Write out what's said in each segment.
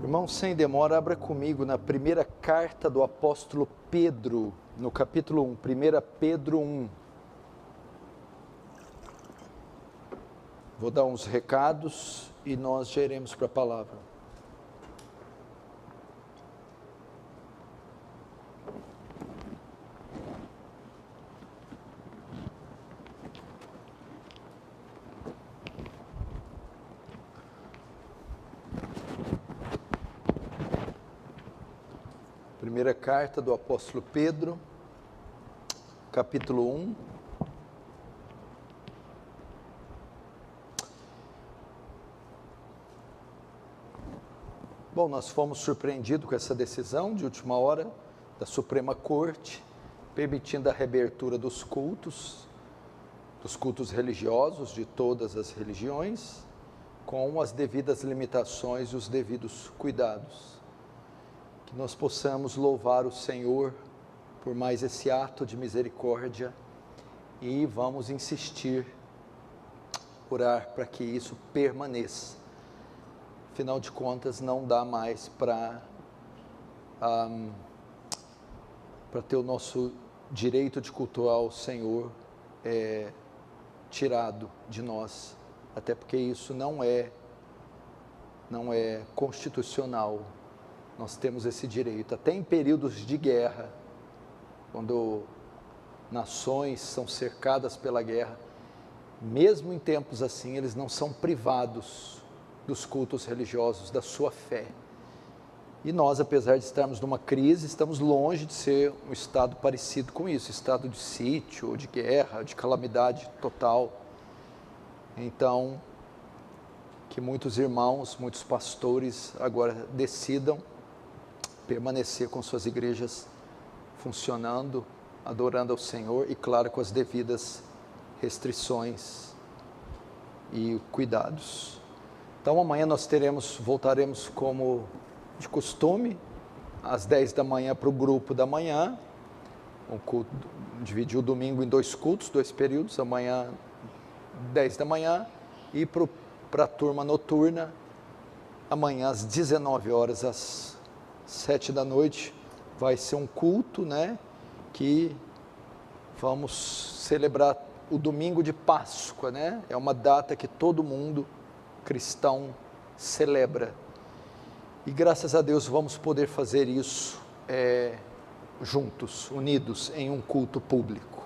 Irmão, sem demora, abra comigo na primeira carta do apóstolo Pedro, no capítulo 1, 1 Pedro 1. Vou dar uns recados e nós já iremos para a palavra. Primeira carta do apóstolo Pedro, capítulo 1. Bom, nós fomos surpreendidos com essa decisão de última hora da Suprema Corte, permitindo a reabertura dos cultos religiosos de todas as religiões, com as devidas limitações e os devidos cuidados. Que nós possamos louvar o Senhor por mais esse ato de misericórdia e vamos insistir, orar para que isso permaneça. Afinal de contas, não dá mais para ter o nosso direito de cultuar o Senhor tirado de nós, até porque isso não é constitucional. Nós temos esse direito, até em períodos de guerra, quando nações são cercadas pela guerra, mesmo em tempos assim, eles não são privados dos cultos religiosos, da sua fé. E nós, apesar de estarmos numa crise, estamos longe de ser um estado parecido com isso, estado de sítio, ou de guerra, de calamidade total. Então, que muitos irmãos, muitos pastores agora decidam permanecer com suas igrejas funcionando, adorando ao Senhor e, claro, com as devidas restrições e cuidados. Então, amanhã nós voltaremos como de costume, às 10 da manhã para o grupo da manhã, um culto, dividir o domingo em 2 cultos, 2 períodos, amanhã 10 da manhã, e para a turma noturna, amanhã às 19 horas, às 7 da noite, vai ser um culto, que vamos celebrar o domingo de Páscoa, é uma data que todo mundo cristão celebra, e graças a Deus vamos poder fazer isso juntos, unidos em um culto público.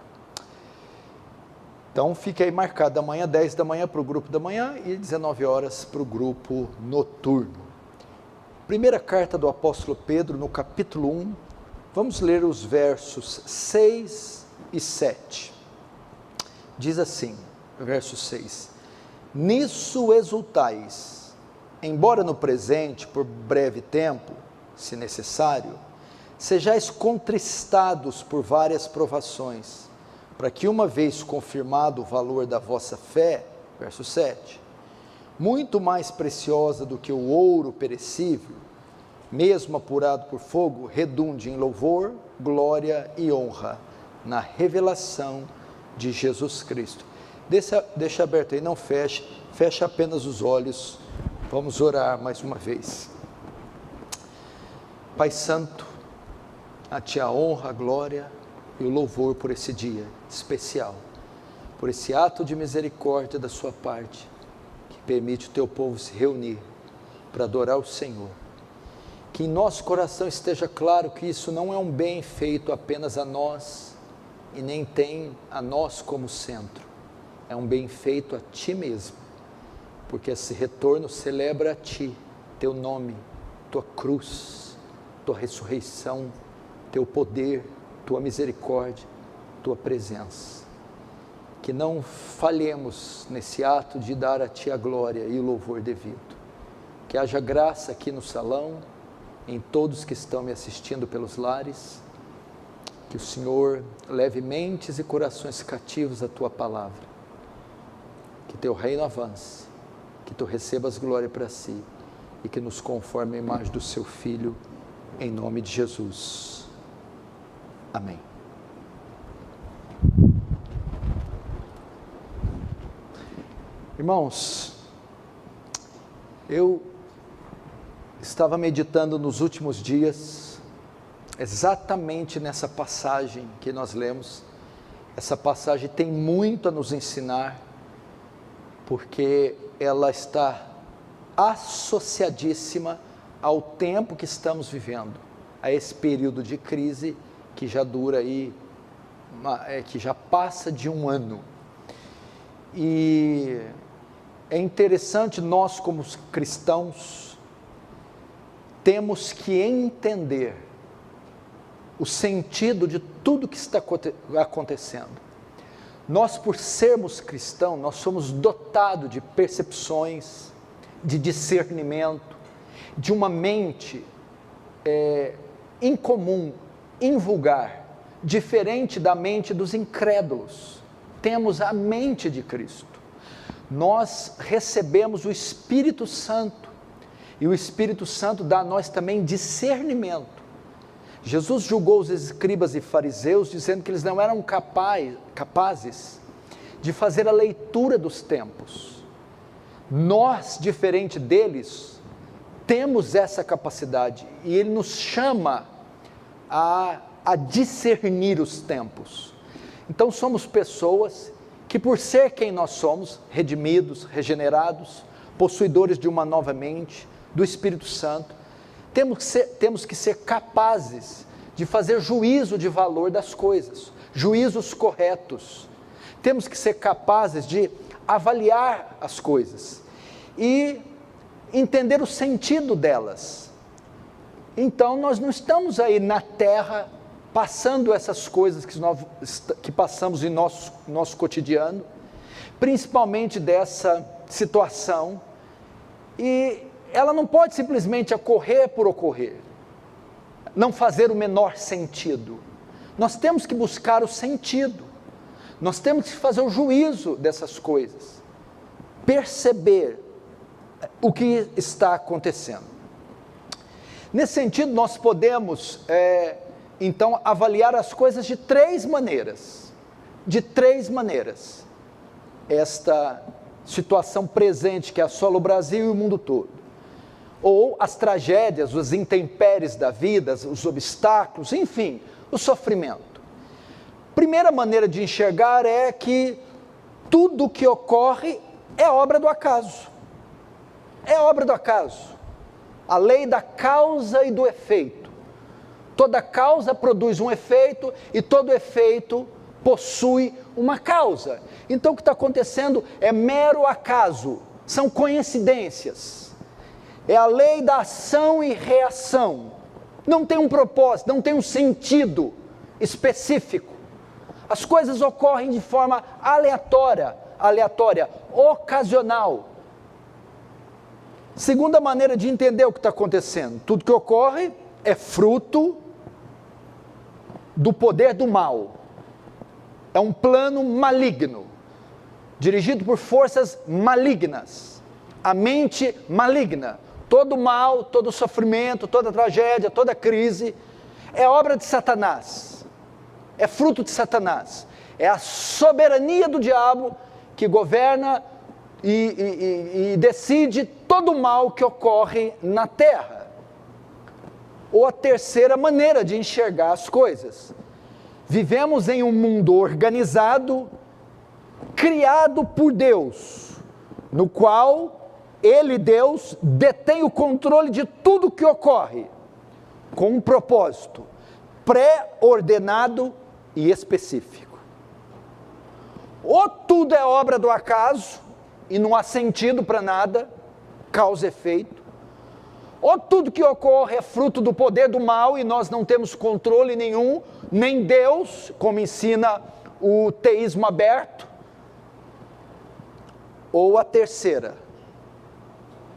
Então fique aí marcado, amanhã 10 da manhã para o grupo da manhã e 19 horas para o grupo noturno. Primeira carta do apóstolo Pedro, no capítulo 1, vamos ler os versos 6 e 7. Diz assim, verso 6: Nisso exultais, embora no presente, por breve tempo, se necessário, sejais contristados por várias provações, para que, uma vez confirmado o valor da vossa fé, verso 7, muito mais preciosa do que o ouro perecível, mesmo apurado por fogo, redunde em louvor, glória e honra, na revelação de Jesus Cristo. Deixa aberto aí, não feche apenas os olhos, vamos orar mais uma vez. Pai Santo, a Ti a honra, a glória e o louvor por esse dia especial, por esse ato de misericórdia da sua parte, que permite o Teu povo se reunir para adorar o Senhor. Que em nosso coração esteja claro que isso não é um bem feito apenas a nós, e nem tem a nós como centro, é um bem feito a Ti mesmo, porque esse retorno celebra a Ti, Teu nome, Tua cruz, Tua ressurreição, Teu poder, Tua misericórdia, Tua presença. Que não falhemos nesse ato de dar a Ti a glória e o louvor devido. Que haja graça aqui no salão, em todos que estão me assistindo pelos lares, que o Senhor leve mentes e corações cativos à Tua palavra, que Teu reino avance, que Tu recebas glória para Si, e que nos conforme a imagem do Seu Filho, em nome de Jesus. Amém. Irmãos, eu estava meditando nos últimos dias, exatamente nessa passagem que nós lemos. Essa passagem tem muito a nos ensinar, porque ela está associadíssima ao tempo que estamos vivendo, a esse período de crise que já dura aí, que já passa de um ano. E é interessante, nós como cristãos, temos que entender o sentido de tudo que está acontecendo. Nós, por sermos cristãos, nós somos dotados de percepções, de discernimento, de uma mente incomum, invulgar, diferente da mente dos incrédulos. Temos a mente de Cristo. Nós recebemos o Espírito Santo, e o Espírito Santo dá a nós também discernimento. Jesus julgou os escribas e fariseus, dizendo que eles não eram capazes de fazer a leitura dos tempos. Nós, diferente deles, temos essa capacidade, e Ele nos chama a discernir os tempos. Então somos pessoas que, por ser quem nós somos, redimidos, regenerados, possuidores de uma nova mente, do Espírito Santo, temos que ser capazes de fazer juízo de valor das coisas, juízos corretos. Temos que ser capazes de avaliar as coisas e entender o sentido delas. Então nós não estamos aí na terra passando essas coisas que passamos em nosso cotidiano, principalmente dessa situação, e ela não pode simplesmente ocorrer por ocorrer, não fazer o menor sentido. Nós temos que buscar o sentido, nós temos que fazer o juízo dessas coisas, perceber o que está acontecendo. Nesse sentido, nós podemos, então, avaliar as coisas de três maneiras. Esta situação presente que assola o Brasil e o mundo todo, ou as tragédias, os intempéries da vida, os obstáculos, enfim, o sofrimento. Primeira maneira de enxergar é que tudo o que ocorre é obra do acaso. É obra do acaso. A lei da causa e do efeito. Toda causa produz um efeito e todo efeito possui uma causa. Então o que está acontecendo é mero acaso, são coincidências. É a lei da ação e reação. Não tem um propósito, não tem um sentido específico. As coisas ocorrem de forma aleatória, ocasional. Segunda maneira de entender o que está acontecendo: tudo que ocorre é fruto do poder do mal. É um plano maligno, dirigido por forças malignas. A mente maligna, todo mal, todo sofrimento, toda tragédia, toda crise, é obra de Satanás, é fruto de Satanás, é a soberania do diabo que governa e decide todo o mal que ocorre na terra. Ou a terceira maneira de enxergar as coisas: vivemos em um mundo organizado, criado por Deus, no qual Ele, Deus, detém o controle de tudo que ocorre, com um propósito pré-ordenado e específico. Ou tudo é obra do acaso, e não há sentido para nada, causa e efeito, ou tudo que ocorre é fruto do poder do mal, e nós não temos controle nenhum, nem Deus, como ensina o teísmo aberto. Ou a terceira: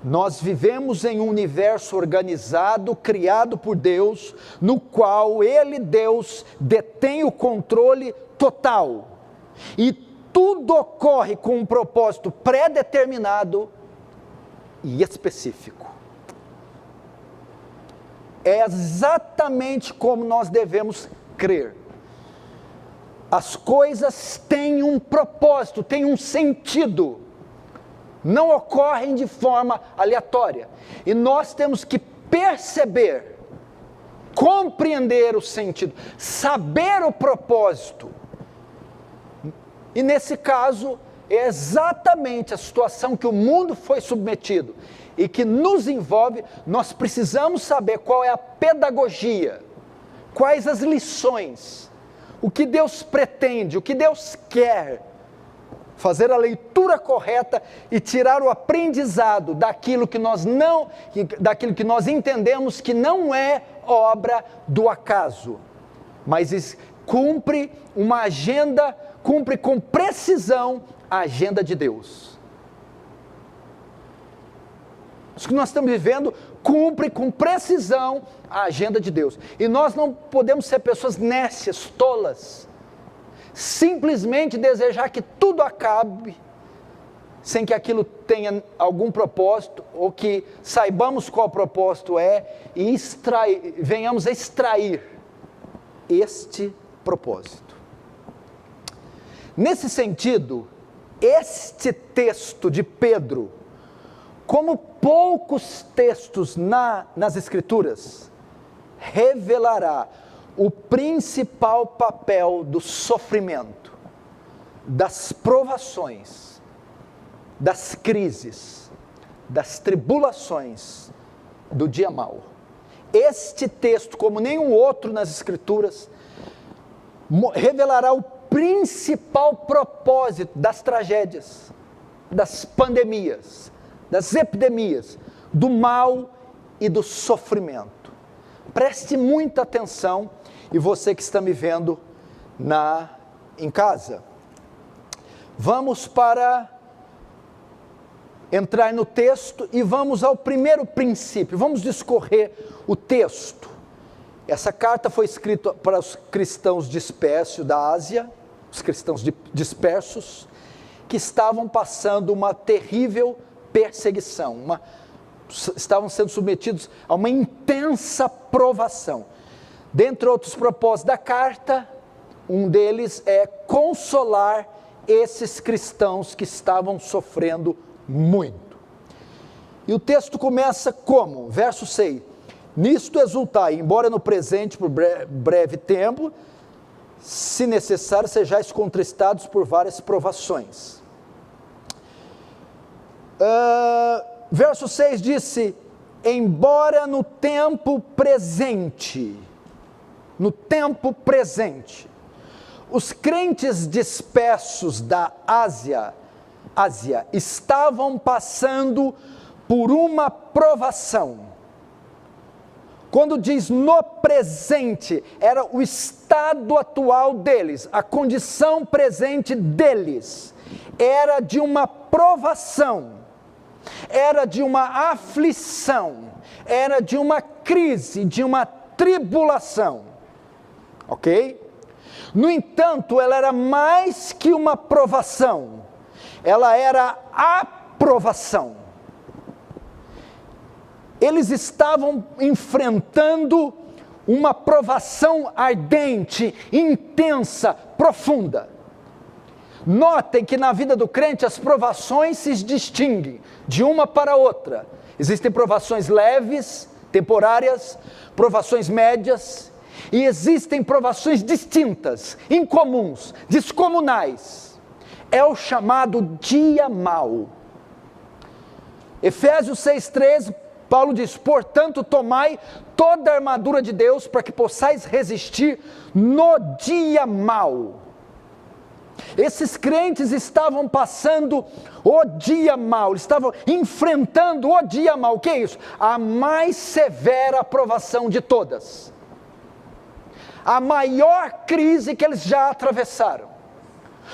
nós vivemos em um universo organizado, criado por Deus, no qual Ele, Deus, detém o controle total, e tudo ocorre com um propósito pré-determinado e específico. É exatamente como nós devemos crer. As coisas têm um propósito, têm um sentido, não ocorrem de forma aleatória, e nós temos que perceber, compreender o sentido, saber o propósito. E nesse caso, é exatamente a situação que o mundo foi submetido e que nos envolve. Nós precisamos saber qual é a pedagogia, quais as lições, o que Deus pretende, o que Deus quer, fazer a leitura correta e tirar o aprendizado daquilo que nós entendemos que não é obra do acaso, mas cumpre uma agenda, cumpre com precisão a agenda de Deus. Isso que nós estamos vivendo cumpre com precisão a agenda de Deus. E nós não podemos ser pessoas nécias, tolas, simplesmente desejar que tudo acabe, sem que aquilo tenha algum propósito, ou que saibamos qual propósito é, e venhamos a extrair este propósito. Nesse sentido, este texto de Pedro, como poucos textos nas Escrituras, revelará o principal papel do sofrimento, das provações, das crises, das tribulações do dia mau. Este texto, como nenhum outro nas Escrituras, revelará o principal propósito das tragédias, das pandemias, das epidemias, do mal e do sofrimento. Preste muita atenção, e você que está me vendo em casa. Vamos entrar no texto e vamos ao primeiro princípio. Vamos discorrer o texto. Essa carta foi escrita para os cristãos dispersos da Ásia, os cristãos dispersos, que estavam passando uma terrível perseguição, estavam sendo submetidos a uma intensa provação. Dentre outros propósitos da carta, um deles é consolar esses cristãos que estavam sofrendo muito. E o texto começa como? Verso 6: nisto exultai, embora no presente, por breve tempo, se necessário, sejais contristados por várias provações. Verso 6 disse: embora no tempo presente, os crentes dispersos da Ásia estavam passando por uma provação. Quando diz no presente, era o estado atual deles, a condição presente deles, era de uma provação, era de uma aflição, era de uma crise, de uma tribulação, ok? No entanto, ela era mais que uma provação, ela era a provação. Eles estavam enfrentando uma provação ardente, intensa, profunda. Notem que na vida do crente as provações se distinguem de uma para outra. Existem provações leves, temporárias, provações médias, e existem provações distintas, incomuns, descomunais. É o chamado dia mau. Efésios 6,13, Paulo diz: portanto, tomai toda a armadura de Deus para que possais resistir no dia mau. Esses crentes estavam passando o dia mau, estavam enfrentando o dia mau. O que é isso? A mais severa provação de todas. A maior crise que eles já atravessaram.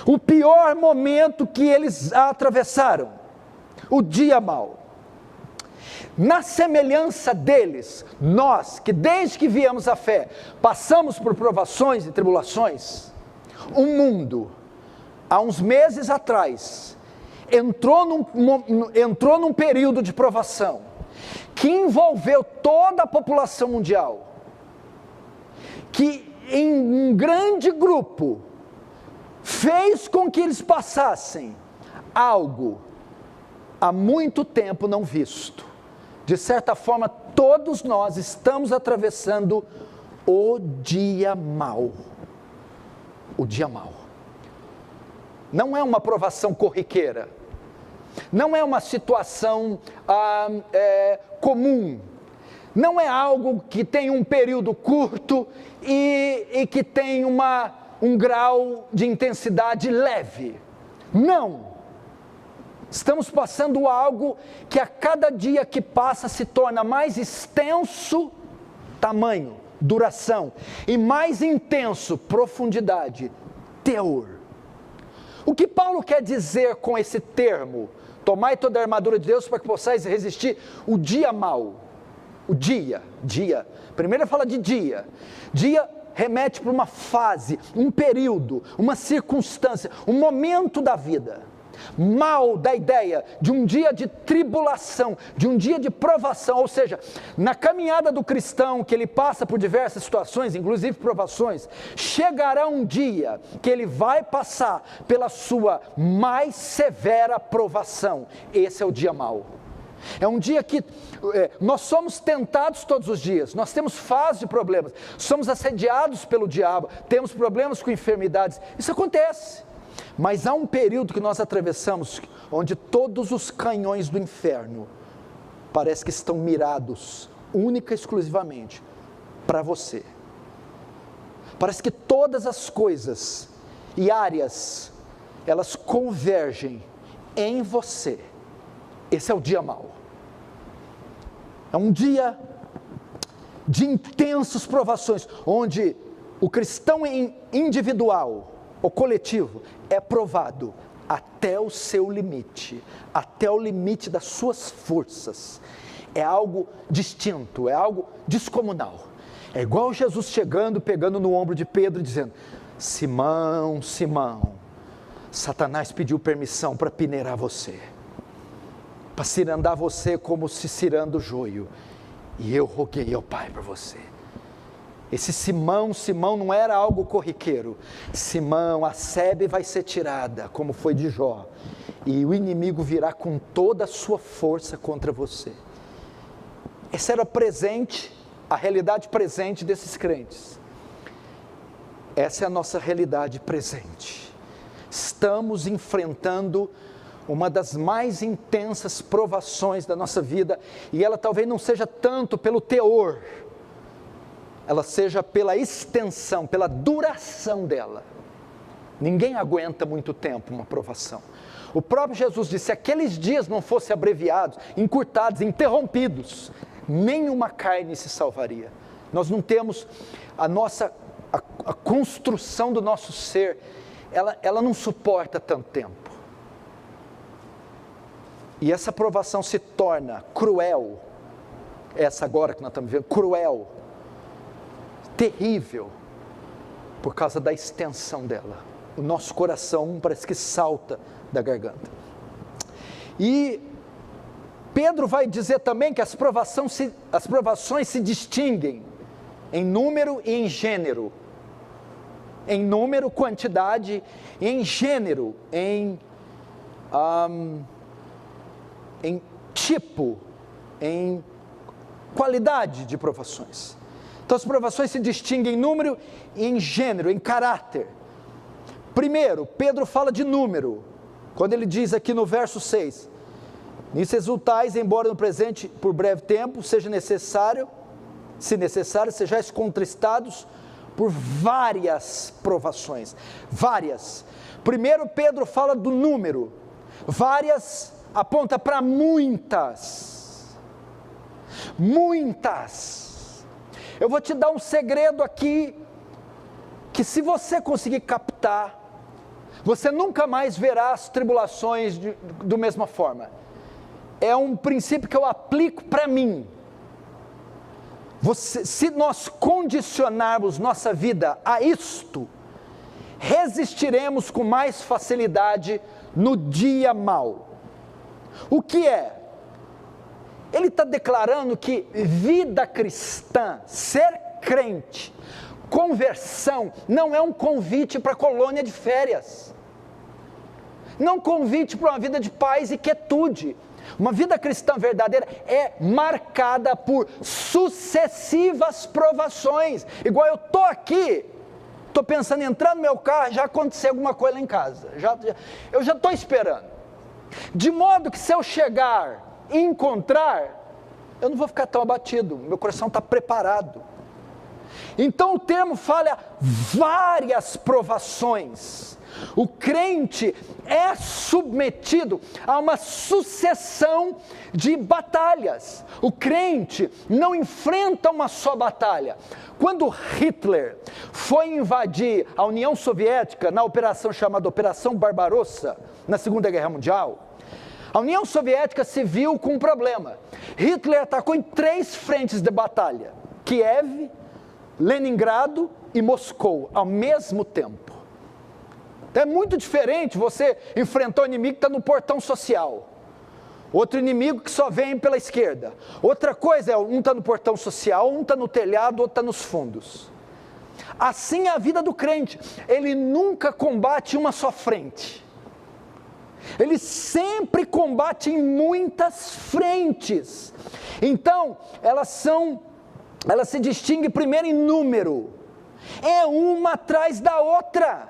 O pior momento que eles atravessaram. O dia mau. Na semelhança deles, nós, que desde que viemos à fé, passamos por provações e tribulações, o mundo, há uns meses atrás, entrou num período de provação, que envolveu toda a população mundial, que em um grande grupo, fez com que eles passassem algo há muito tempo não visto, de certa forma, todos nós estamos atravessando o dia mau. O dia mau. Não é uma provação corriqueira. Não é uma situação comum. Não é algo que tem um período curto e que tem um grau de intensidade leve. Não. Estamos passando algo que a cada dia que passa se torna mais extenso, tamanho, duração, e mais intenso, profundidade, teor. O que Paulo quer dizer com esse termo? Tomai toda a armadura de Deus para que possais resistir o dia mau. O dia. Primeiro ele fala de dia. Dia remete para uma fase, um período, uma circunstância, um momento da vida. Mal da ideia de um dia de tribulação, de um dia de provação, ou seja, na caminhada do cristão que ele passa por diversas situações, inclusive provações, chegará um dia que ele vai passar pela sua mais severa provação. Esse é o dia mau. É um dia que nós somos tentados todos os dias, nós temos fases de problemas, somos assediados pelo diabo, temos problemas com enfermidades, isso acontece. Mas há um período que nós atravessamos, onde todos os canhões do inferno parece que estão mirados, única e exclusivamente, para você. Parece que todas as coisas e áreas, elas convergem em você. Esse é o dia mau. É um dia de intensas provações, onde o cristão individual, o coletivo, é provado até o seu limite, até o limite das suas forças. É algo distinto, é algo descomunal. É igual Jesus chegando, pegando no ombro de Pedro e dizendo: Simão, Simão, Satanás pediu permissão para peneirar você, para cirandar você como se ciranda o joio, e eu roguei ao Pai por você. Esse Simão não era algo corriqueiro. Simão, a sebe vai ser tirada, como foi de Jó, e o inimigo virá com toda a sua força contra você. Esse era presente, a realidade presente desses crentes. Essa é a nossa realidade presente. Estamos enfrentando uma das mais intensas provações da nossa vida, e ela talvez não seja tanto pelo teor, ela seja pela extensão, pela duração dela. Ninguém aguenta muito tempo uma provação. O próprio Jesus disse: se aqueles dias não fossem abreviados, encurtados, interrompidos, nenhuma carne se salvaria. Nós não temos a construção do nosso ser, ela não suporta tanto tempo. E essa provação se torna cruel, essa agora que nós estamos vendo, cruel, terrível, por causa da extensão dela. O nosso coração parece que salta da garganta. E Pedro vai dizer também que as provações se distinguem em número e em gênero. Em número, quantidade, e em gênero, em tipo, em qualidade de provações. Então as provações se distinguem em número e em gênero, em caráter. Primeiro, Pedro fala de número, quando ele diz aqui no verso 6, nisso exultais, embora no presente por breve tempo, se necessário, sejais contristados por várias provações. Várias. Primeiro Pedro fala do número, várias aponta para muitas. Muitas. Eu vou te dar um segredo aqui, que se você conseguir captar, você nunca mais verá as tribulações da mesma forma. É um princípio que eu aplico para mim. Se nós condicionarmos nossa vida a isto, resistiremos com mais facilidade no dia mau. O que é? Ele está declarando que vida cristã, ser crente, conversão, não é um convite para colônia de férias, não é um convite para uma vida de paz e quietude, Uma vida cristã verdadeira é marcada por sucessivas provações. Igual eu estou aqui, estou pensando em entrar no meu carro, já aconteceu alguma coisa lá em casa. Eu já estou esperando. De modo que se eu chegar e encontrar, eu não vou ficar tão abatido, meu coração está preparado. Então o termo fala várias provações. O crente é submetido a uma sucessão de batalhas. O crente não enfrenta uma só batalha. Quando Hitler foi invadir a União Soviética na operação chamada Operação Barbarossa, na Segunda Guerra Mundial, a União Soviética se viu com um problema. Hitler atacou em 3 frentes de batalha: Kiev, Leningrado e Moscou, ao mesmo tempo. É muito diferente você enfrentar um inimigo que está no portão social, outro inimigo que só vem pela esquerda. Outra coisa é, um está no portão social, um está no telhado, outro está nos fundos. Assim é a vida do crente, ele nunca combate uma só frente. Ele sempre combate em muitas frentes. Então, elas se distinguem primeiro em número. É uma atrás da outra.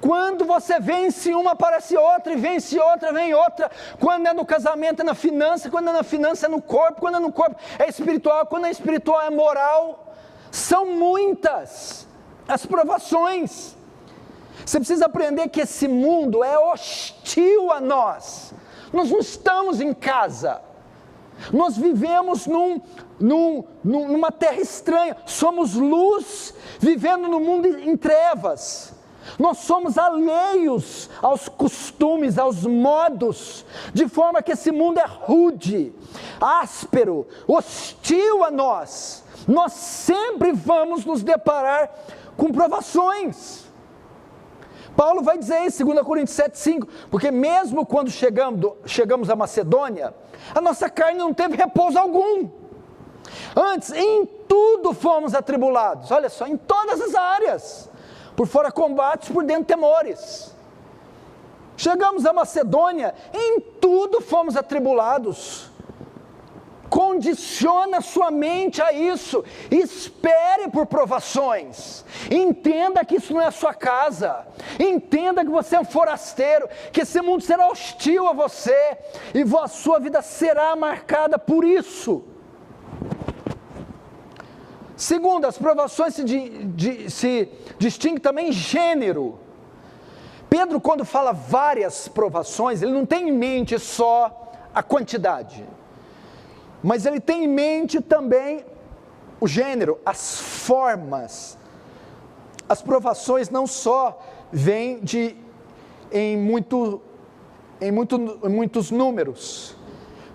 Quando você vence uma, aparece outra, e vence outra, vem outra. Quando é no casamento, é na finança. Quando é na finança, é no corpo. Quando é no corpo, é espiritual. Quando é espiritual, é moral. São muitas as provações. Você precisa aprender que esse mundo é hostil a nós. Nós não estamos em casa. Nós vivemos numa terra estranha. Somos luz vivendo no mundo em trevas. Nós somos alheios aos costumes, aos modos, de forma que esse mundo é rude, áspero, hostil a nós. Nós sempre vamos nos deparar com provações. Paulo vai dizer isso em 2 Coríntios 7,5, porque mesmo quando chegamos à Macedônia, a nossa carne não teve repouso algum. Antes, em tudo fomos atribulados, olha só, em todas as áreas. Por fora combates, por dentro temores. Chegamos à Macedônia, em tudo fomos atribulados. Condiciona sua mente a isso. Espere por provações. Entenda que isso não é a sua casa. Entenda que você é um forasteiro, que esse mundo será hostil a você, e a sua vida será marcada por isso. Segundo, as provações se distinguem também em gênero. Pedro, quando fala várias provações, ele não tem em mente só a quantidade, mas ele tem em mente também o gênero, as formas. As provações não só vêm em muitos números,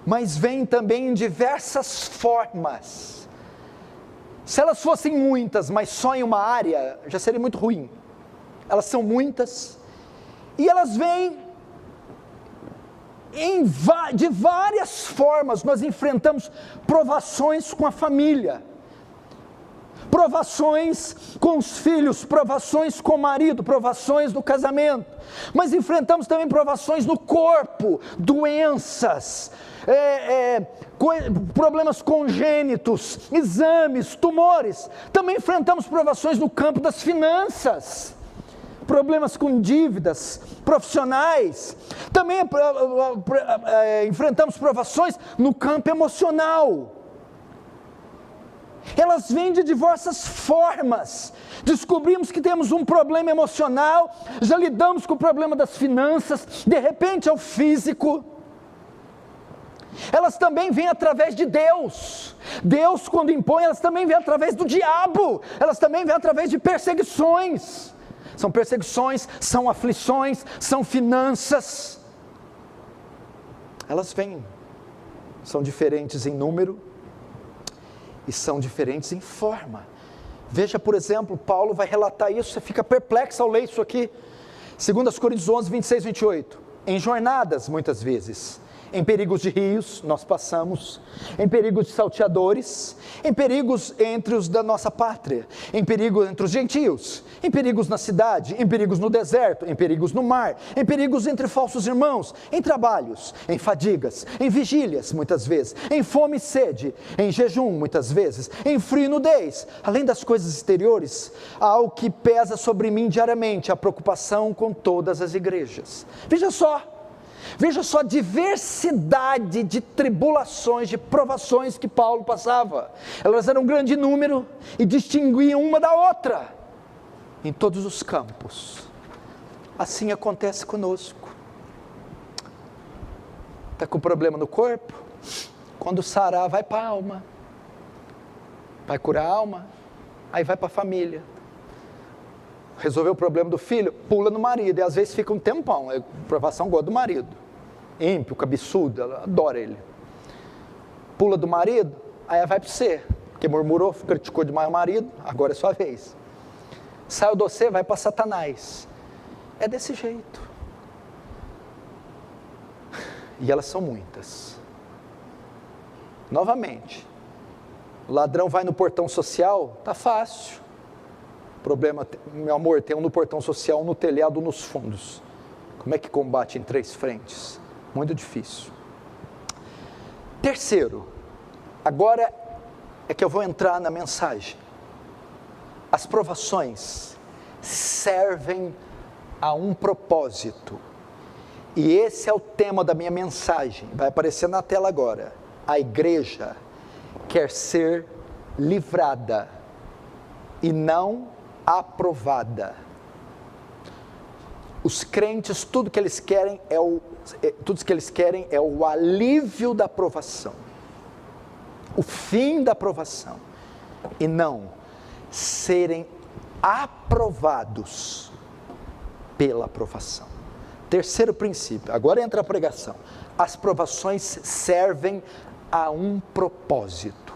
mas vêm também em diversas formas. Se elas fossem muitas, mas só em uma área, já seria muito ruim. Elas são muitas, e elas vêm de várias formas. Nós enfrentamos provações com a família, provações com os filhos, provações com o marido, provações no casamento, mas enfrentamos também provações no corpo, doenças, problemas congênitos, exames, tumores. Também enfrentamos provações no campo das finanças, problemas com dívidas profissionais. Também enfrentamos provações no campo emocional. Elas vêm de diversas formas. Descobrimos que temos um problema emocional, já lidamos com o problema das finanças, de repente é o físico. Elas também vêm através de Deus. Deus, quando impõe, elas também vêm através do diabo. Elas também vêm através de perseguições. São perseguições, são aflições, são finanças. Elas vêm, são diferentes em número e são diferentes em forma. Veja, por exemplo, Paulo vai relatar isso, você fica perplexo ao ler isso aqui. 2 Coríntios 11, 26, 28. Em jornadas, muitas vezes, em perigos de rios, nós passamos, em perigos de salteadores, em perigos entre os da nossa pátria, em perigos entre os gentios, em perigos na cidade, em perigos no deserto, em perigos no mar, em perigos entre falsos irmãos, em trabalhos, em fadigas, em vigílias, muitas vezes, em fome e sede, em jejum, muitas vezes, em frio e nudez. Além das coisas exteriores, há algo que pesa sobre mim diariamente, a preocupação com todas as igrejas. Veja só a diversidade de tribulações, de provações que Paulo passava. Elas eram um grande número e distinguiam uma da outra, em todos os campos. Assim acontece conosco. Está com problema no corpo? Quando sarar, vai para a alma. Vai curar a alma, aí vai para a família. Resolveu o problema do filho, pula no marido, e às vezes fica um tempão, a provação gosta do marido, ímpio, cabeçudo, ela adora ele. Pula do marido, aí vai para você, porque murmurou, criticou demais o marido, agora é sua vez. Saiu de você, vai para Satanás. É desse jeito. E elas são muitas. Novamente, o ladrão vai no portão social, tá fácil. Problema, meu amor, tem um no portão social, um no telhado, um nos fundos. Como é que combate em 3 frentes? Muito difícil. Terceiro, agora é que eu vou entrar na mensagem. As provações servem a um propósito. E esse é o tema da minha mensagem. Vai aparecer na tela agora. A igreja quer ser livrada e não aprovada. Os crentes, tudo que eles querem é o alívio da aprovação, o fim da aprovação, e não serem aprovados pela aprovação. Terceiro princípio, agora entra a pregação. As provações servem a um propósito.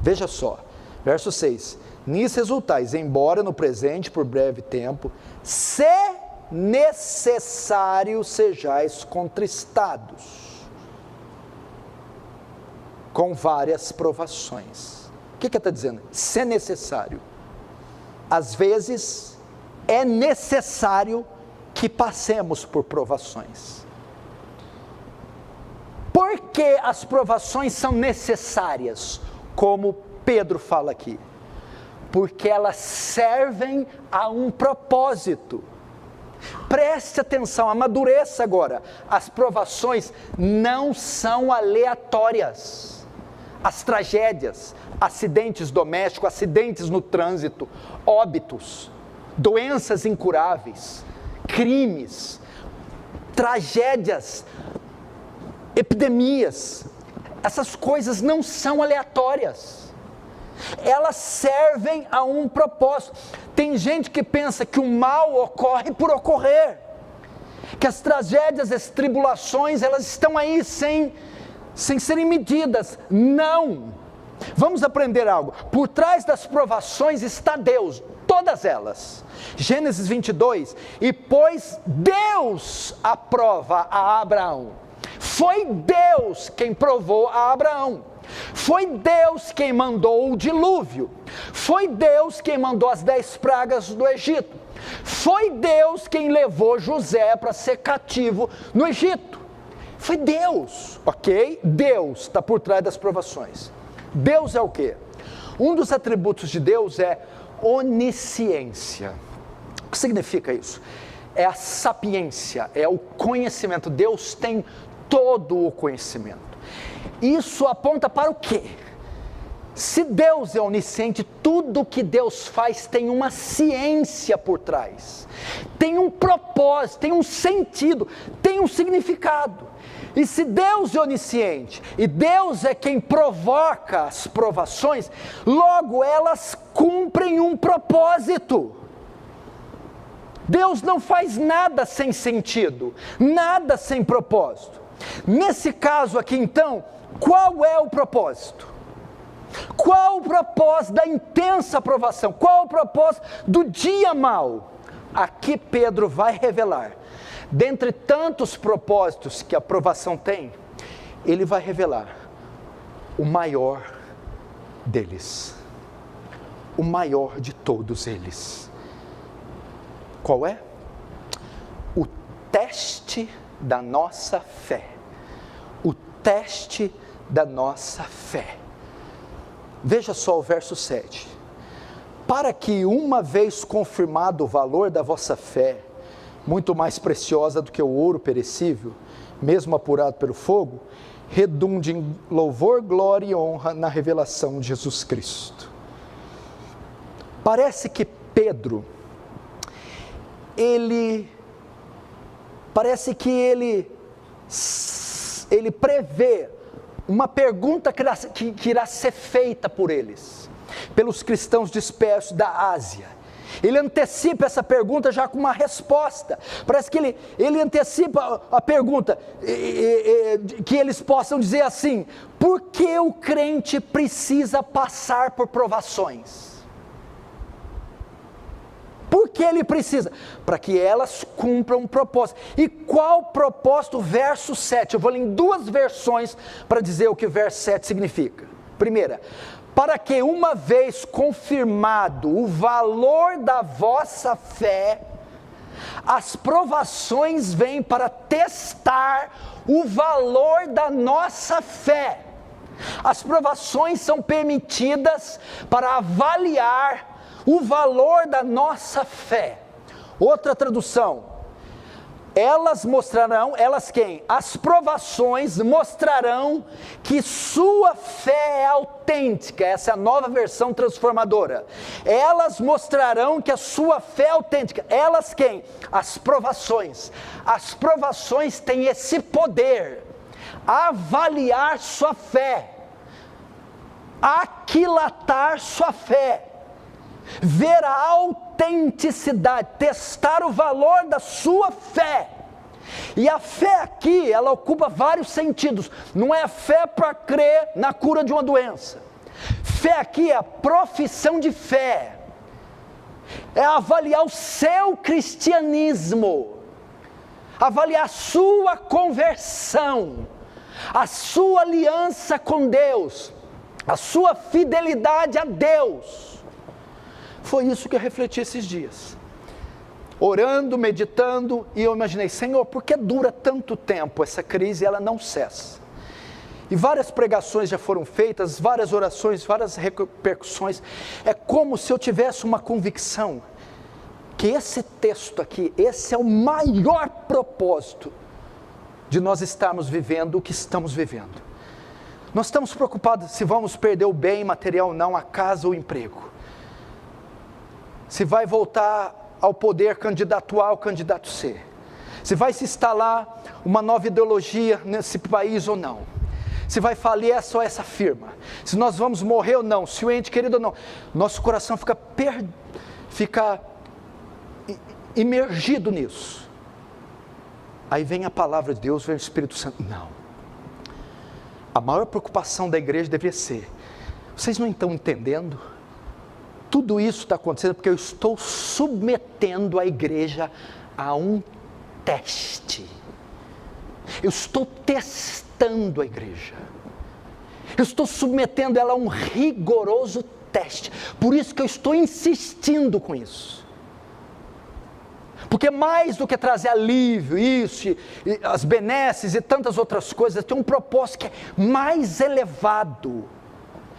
Veja só, verso 6. Nisso resultais, embora no presente por breve tempo, se necessário sejais contristados com várias provações. O que está dizendo? Se necessário. Às vezes é necessário que passemos por provações. Por que as provações são necessárias? Como Pedro fala aqui. Porque elas servem a um propósito. Preste atenção, amadureça agora. As provações não são aleatórias. As tragédias, acidentes domésticos, acidentes no trânsito, óbitos, doenças incuráveis, crimes, tragédias, epidemias, essas coisas não são aleatórias. Elas servem a um propósito. Tem gente que pensa que o mal ocorre por ocorrer, que as tragédias, as tribulações, elas estão aí sem serem medidas. Não! Vamos aprender algo. Por trás das provações está Deus, todas elas. Gênesis 22, e pois Deus aprova a Abraão. Foi Deus quem provou a Abraão. Foi Deus quem mandou o dilúvio. Foi Deus quem mandou as 10 pragas do Egito. Foi Deus quem levou José para ser cativo no Egito. Foi Deus, ok? Deus está por trás das provações. Deus é o quê? Um dos atributos de Deus é onisciência. O que significa isso? É a sapiência, é o conhecimento. Deus tem todo o conhecimento. Isso aponta para o quê? Se Deus é onisciente, tudo que Deus faz tem uma ciência por trás, tem um propósito, tem um sentido, tem um significado. E se Deus é onisciente, e Deus é quem provoca as provações, logo elas cumprem um propósito. Deus não faz nada sem sentido, nada sem propósito. Nesse caso aqui então, qual é o propósito? Qual o propósito da intensa provação? Qual o propósito do dia mau? aqui Pedro vai revelar, dentre tantos propósitos que a provação tem, ele vai revelar o maior deles, o maior de todos eles. Qual é? O teste da nossa fé. O teste da nossa fé. Veja só o verso 7. Para que, uma vez confirmado o valor da vossa fé, muito mais preciosa do que o ouro perecível, mesmo apurado pelo fogo, redunde em louvor, glória e honra na revelação de Jesus Cristo. Parece que Pedro, ele prevê uma pergunta que irá ser feita por eles, pelos cristãos dispersos da Ásia. Ele antecipa essa pergunta já com uma resposta. Parece que ele antecipa a pergunta, que eles possam dizer assim: por que o crente precisa passar por provações? Por que ele precisa? Para que elas cumpram um propósito. E qual propósito? Verso 7. Eu vou ler em duas versões para dizer o que o verso 7 significa. Primeira, para que, uma vez confirmado o valor da vossa fé, as provações vêm para testar o valor da nossa fé. As provações são permitidas para avaliar o valor da nossa fé. Outra tradução: elas mostrarão, elas quem? As provações mostrarão que sua fé é autêntica. Essa é a nova versão transformadora. Elas mostrarão que a sua fé é autêntica. Elas quem? As provações. As provações têm esse poder: avaliar sua fé, aquilatar sua fé, ver a autenticidade, testar o valor da sua fé. E a fé aqui, ela ocupa vários sentidos. Não é a fé para crer na cura de uma doença. Fé aqui é a profissão de fé. É avaliar o seu cristianismo, avaliar a sua conversão, a sua aliança com Deus, a sua fidelidade a Deus. Foi isso que eu refleti esses dias, orando, meditando, e eu imaginei: Senhor, por que dura tanto tempo essa crise e ela não cessa? E várias pregações já foram feitas, várias orações, várias repercussões. É como se eu tivesse uma convicção que esse texto aqui, esse é o maior propósito de nós estarmos vivendo o que estamos vivendo. Nós estamos preocupados se vamos perder o bem material ou não, a casa ou o emprego, se vai voltar ao poder candidato A ou candidato C, se vai se instalar uma nova ideologia nesse país ou não, se vai falir essa ou essa firma, se nós vamos morrer ou não, se o ente querido ou não. Nosso coração fica imergido nisso. Aí vem a palavra de Deus, vem o Espírito Santo: não, a maior preocupação da igreja deveria ser: vocês não estão entendendo? Tudo isso está acontecendo porque eu estou submetendo a igreja a um teste. Eu estou testando a igreja. Eu estou submetendo ela a um rigoroso teste. Por isso que eu estou insistindo com isso. Porque mais do que trazer alívio, isso, e as benesses e tantas outras coisas, tem um propósito que é mais elevado,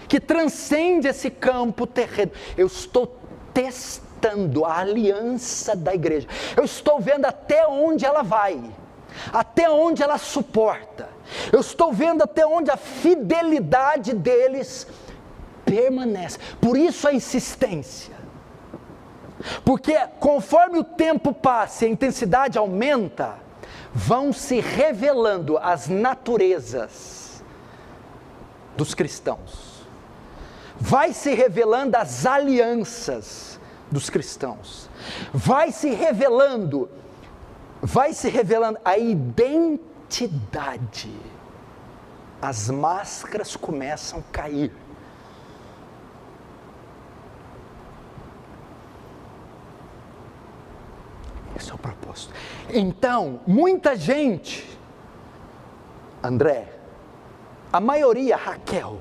que transcende esse campo terreno. Eu estou testando a aliança da igreja. Eu estou vendo até onde ela vai, até onde ela suporta. Eu estou vendo até onde a fidelidade deles permanece. Por isso a insistência. Porque conforme o tempo passa e a intensidade aumenta, vão se revelando as naturezas dos cristãos. Vai se revelando as alianças dos cristãos, vai se revelando a identidade, as máscaras começam a cair. Esse é o propósito. Então, muita gente, André, a maioria, Raquel,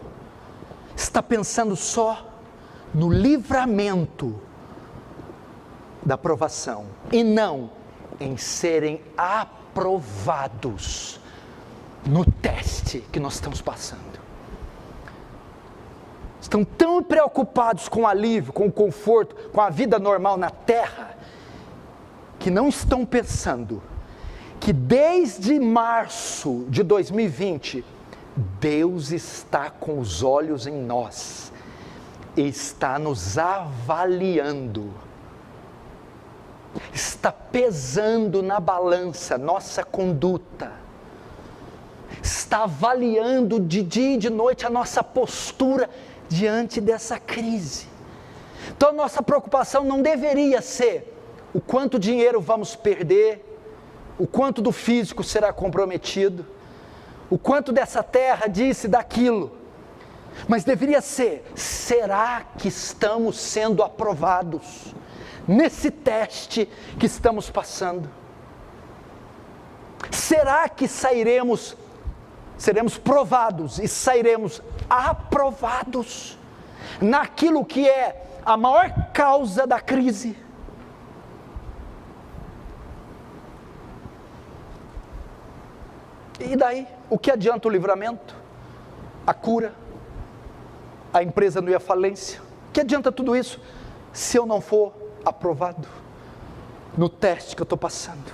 está pensando só no livramento da provação e não em serem aprovados no teste que nós estamos passando. Estão tão preocupados com o alívio, com o conforto, com a vida normal na terra, que não estão pensando que desde março de 2020, Deus está com os olhos em nós e está nos avaliando, está pesando na balança nossa conduta, está avaliando de dia e de noite a nossa postura diante dessa crise. Então a nossa preocupação não deveria ser o quanto dinheiro vamos perder, o quanto do físico será comprometido, o quanto dessa terra disse daquilo, mas deveria ser: será que estamos sendo aprovados nesse teste que estamos passando? Será que seremos provados e sairemos aprovados naquilo que é a maior causa da crise? E daí, o que adianta o livramento? A cura? A empresa não ir à falência? O que adianta tudo isso se eu não for aprovado no teste que eu estou passando?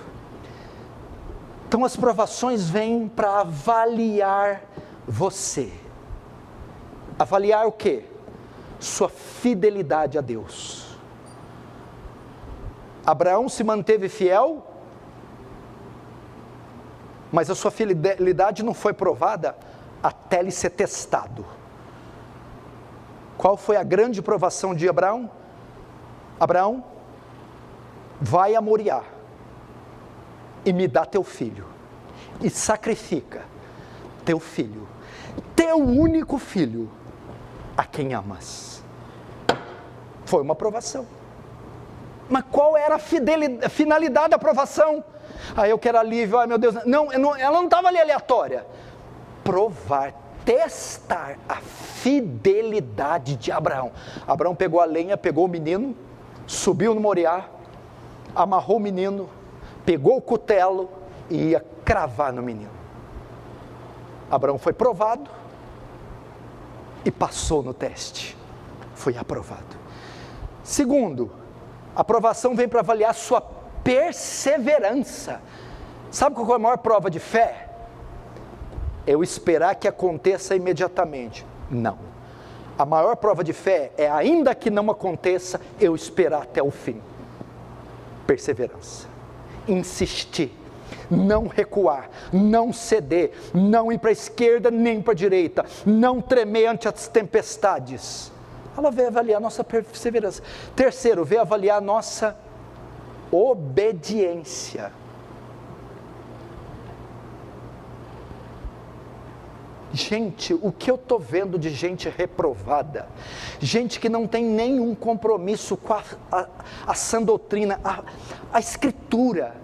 Então as provações vêm para avaliar você. Avaliar o quê? Sua fidelidade a Deus. Abraão se manteve fiel, mas a sua fidelidade não foi provada até ele ser testado. Qual foi a grande provação de Abraão? Abraão, vai a Moriá e me dá teu filho, e sacrifica teu filho, teu único filho, a quem amas. Foi uma provação. Mas qual era a finalidade da provação? Eu quero alívio, meu Deus. Não, ela não estava ali aleatória. Provar, testar a fidelidade de Abraão. Abraão pegou a lenha, pegou o menino, subiu no Moriá, amarrou o menino, pegou o cutelo e ia cravar no menino. Abraão foi provado e passou no teste. Foi aprovado. Segundo, a aprovação vem para avaliar sua perseverança. Sabe qual é a maior prova de fé? Eu esperar que aconteça imediatamente. Não. A maior prova de fé é, ainda que não aconteça, eu esperar até o fim. Perseverança. Insistir. Não recuar. Não ceder. Não ir para a esquerda nem para a direita. Não tremer ante as tempestades. Ela veio avaliar a nossa perseverança. Terceiro, veio avaliar a nossa obediência. Gente, o que eu estou vendo de gente reprovada, gente que não tem nenhum compromisso com a sã doutrina, a escritura,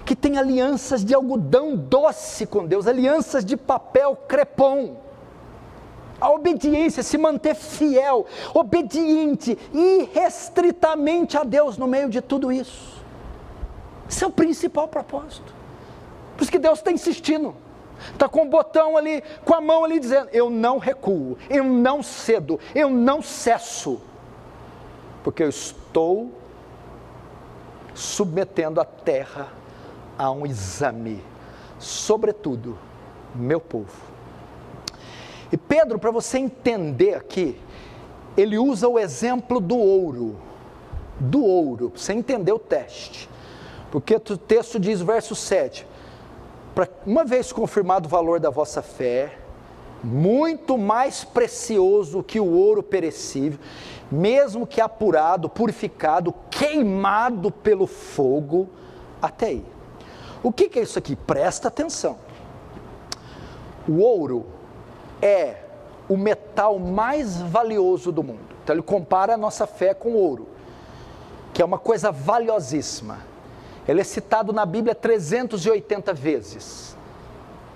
que tem alianças de algodão doce com Deus, alianças de papel crepom. A obediência, se manter fiel, obediente, irrestritamente a Deus no meio de tudo isso. Esse é o principal propósito. Por isso que Deus está insistindo. Está com o botão ali, com a mão ali dizendo: eu não recuo, eu não cedo, eu não cesso. Porque eu estou submetendo a terra a um exame. Sobretudo, meu povo. E Pedro, para você entender aqui, ele usa o exemplo do ouro, para você entender o teste, porque o texto diz, verso 7, uma vez confirmado o valor da vossa fé, muito mais precioso que o ouro perecível, mesmo que apurado, purificado, queimado pelo fogo, até aí. O que é isso aqui? Presta atenção. O ouro é o metal mais valioso do mundo. Então ele compara a nossa fé com ouro, que é uma coisa valiosíssima. Ele é citado na Bíblia 380 vezes,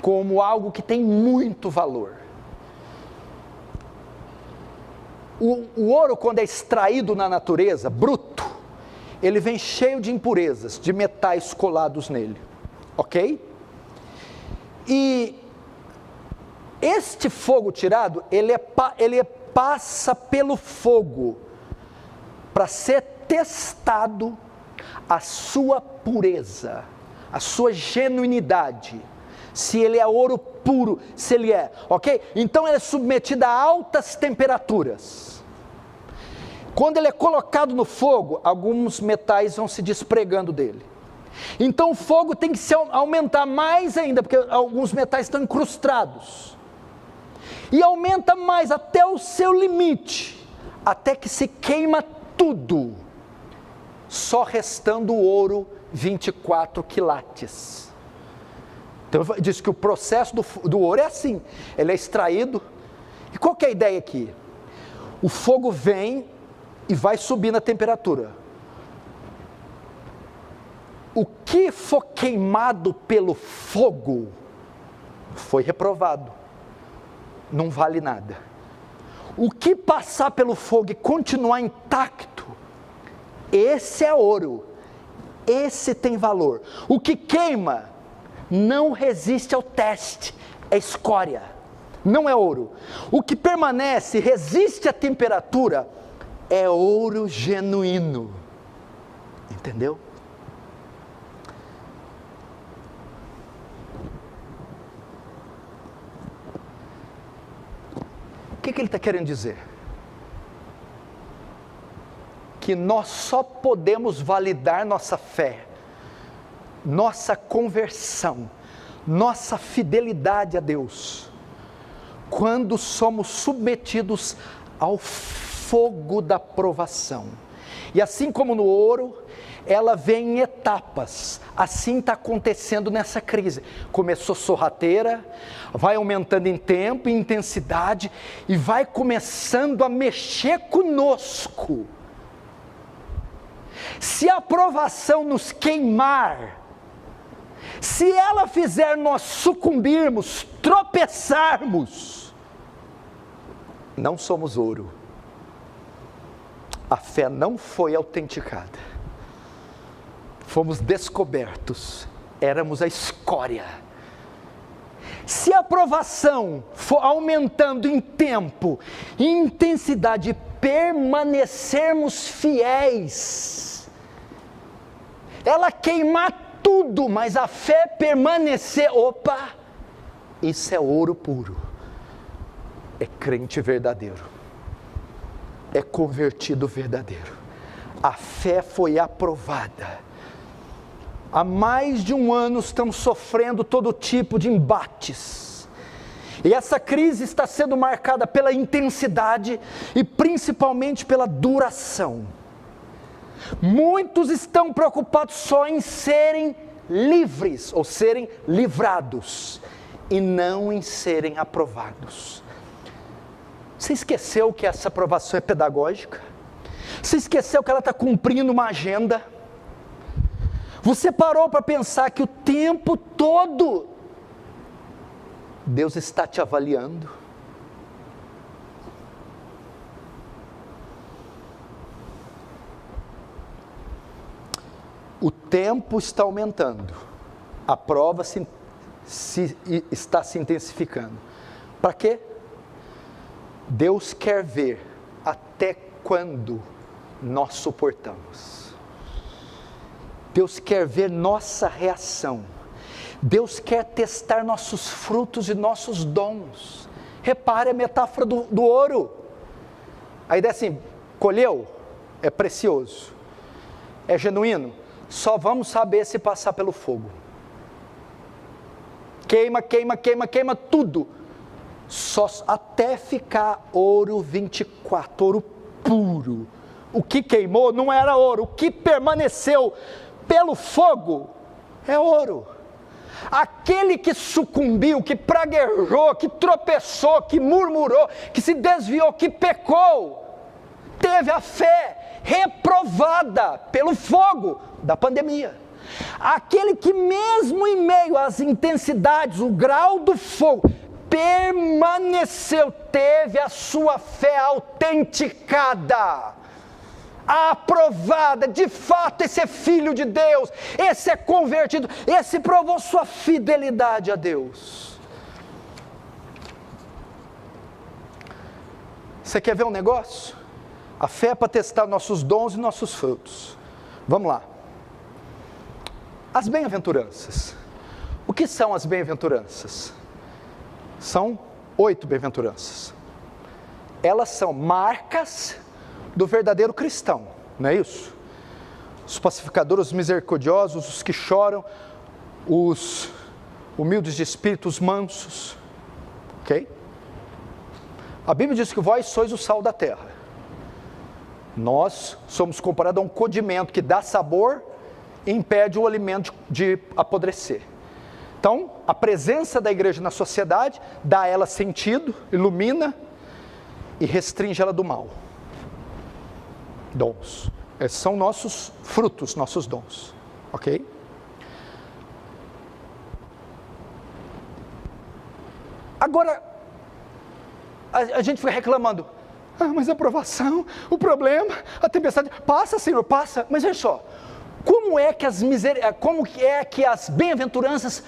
como algo que tem muito valor. O ouro, quando é extraído na natureza, bruto, ele vem cheio de impurezas, de metais colados nele, ok? E este fogo tirado, ele passa pelo fogo, para ser testado a sua pureza, a sua genuinidade, se ele é ouro puro, se ele é, ok? Então ele é submetido a altas temperaturas. Quando ele é colocado no fogo, alguns metais vão se despregando dele. Então o fogo tem que aumentar mais ainda, porque alguns metais estão incrustados. E aumenta mais até o seu limite, até que se queima tudo, só restando o ouro 24 quilates. Então diz que o processo do ouro é assim, ele é extraído, e qual que é a ideia aqui? O fogo vem e vai subindo a temperatura. O que for queimado pelo fogo, foi reprovado, não vale nada. O que passar pelo fogo e continuar intacto, esse é ouro, esse tem valor. O que queima, não resiste ao teste, é escória, não é ouro. O que permanece, resiste à temperatura, é ouro genuíno, entendeu? O que ele está querendo dizer? Que nós só podemos validar nossa fé, nossa conversão, nossa fidelidade a Deus, quando somos submetidos ao fogo da provação. E assim como no ouro, ela vem em etapas. Assim está acontecendo nessa crise. Começou sorrateira, vai aumentando em tempo, em intensidade, e vai começando a mexer conosco. Se a provação nos queimar, se ela fizer nós sucumbirmos, tropeçarmos, não somos ouro. A fé não foi autenticada. Fomos descobertos, éramos a escória. Se a provação for aumentando em tempo, em intensidade, permanecermos fiéis, ela queimar tudo, mas a fé permanecer, opa, isso é ouro puro, é crente verdadeiro, é convertido verdadeiro, a fé foi aprovada. Há mais de um ano estamos sofrendo todo tipo de embates, e essa crise está sendo marcada pela intensidade e principalmente pela duração. Muitos estão preocupados só em serem livres, ou serem livrados, e não em serem aprovados. Você esqueceu que essa aprovação é pedagógica? Você esqueceu que ela está cumprindo uma agenda? Você parou para pensar que o tempo todo Deus está te avaliando? O tempo está aumentando, a prova está se intensificando. Para quê? Deus quer ver até quando nós suportamos. Deus quer ver nossa reação. Deus quer testar nossos frutos e nossos dons. Repare a metáfora do ouro. A ideia é assim, colheu, é precioso, é genuíno, só vamos saber se passar pelo fogo. Queima, queima, queima, queima tudo, só até ficar ouro 24, ouro puro. O que queimou não era ouro, o que permaneceu pelo fogo é ouro. Aquele que sucumbiu, que praguejou, que tropeçou, que murmurou, que se desviou, que pecou, teve a fé reprovada pelo fogo da pandemia. Aquele que mesmo em meio às intensidades, o grau do fogo, permaneceu, teve a sua fé autenticada, aprovada. De fato, esse é filho de Deus, esse é convertido, esse provou sua fidelidade a Deus. Você quer ver um negócio? A fé é para testar nossos dons e nossos frutos. Vamos lá. As bem-aventuranças. O que são as bem-aventuranças? São 8 bem-aventuranças. Elas são marcas do verdadeiro cristão, não é isso? Os pacificadores, os misericordiosos, os que choram, os humildes de espírito, os mansos, ok? A Bíblia diz que vós sois o sal da terra. Nós somos comparados a um condimento que dá sabor e impede o alimento de apodrecer. Então, a presença da igreja na sociedade dá a ela sentido, ilumina e restringe ela do mal. Dons. Esses são nossos frutos, nossos dons. Ok? Agora, a gente fica reclamando. Mas a provação, o problema, a tempestade. Passa, Senhor, passa. Mas olha só. Como é que as bem-aventuranças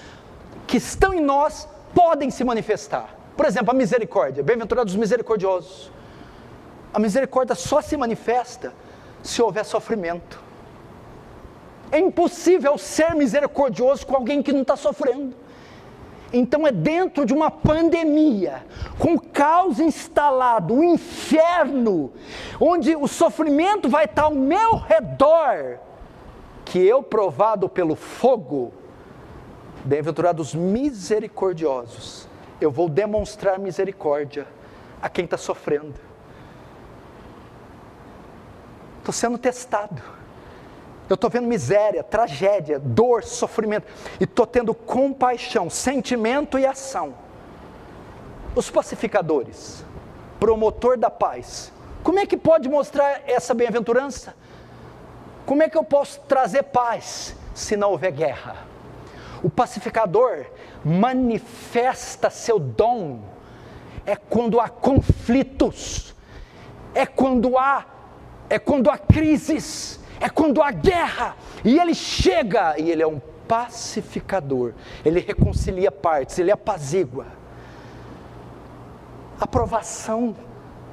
que estão em nós podem se manifestar? Por exemplo, a misericórdia. Bem-aventurados os misericordiosos. A misericórdia só se manifesta se houver sofrimento. É impossível ser misericordioso com alguém que não está sofrendo. Então é dentro de uma pandemia, com o caos instalado, o inferno, onde o sofrimento vai estar ao meu redor, que eu, provado pelo fogo, bem-aventurados misericordiosos, eu vou demonstrar misericórdia a quem está sofrendo. Estou sendo testado. Eu estou vendo miséria, tragédia, dor, sofrimento, e estou tendo compaixão, sentimento e ação. Os pacificadores, promotor da paz, como é que pode mostrar essa bem-aventurança? Como é que eu posso trazer paz se não houver guerra? O pacificador manifesta seu dom, é quando há conflitos, é quando há crises, é quando há guerra, e ele chega, e ele é um pacificador, ele reconcilia partes, ele apazigua. A provação,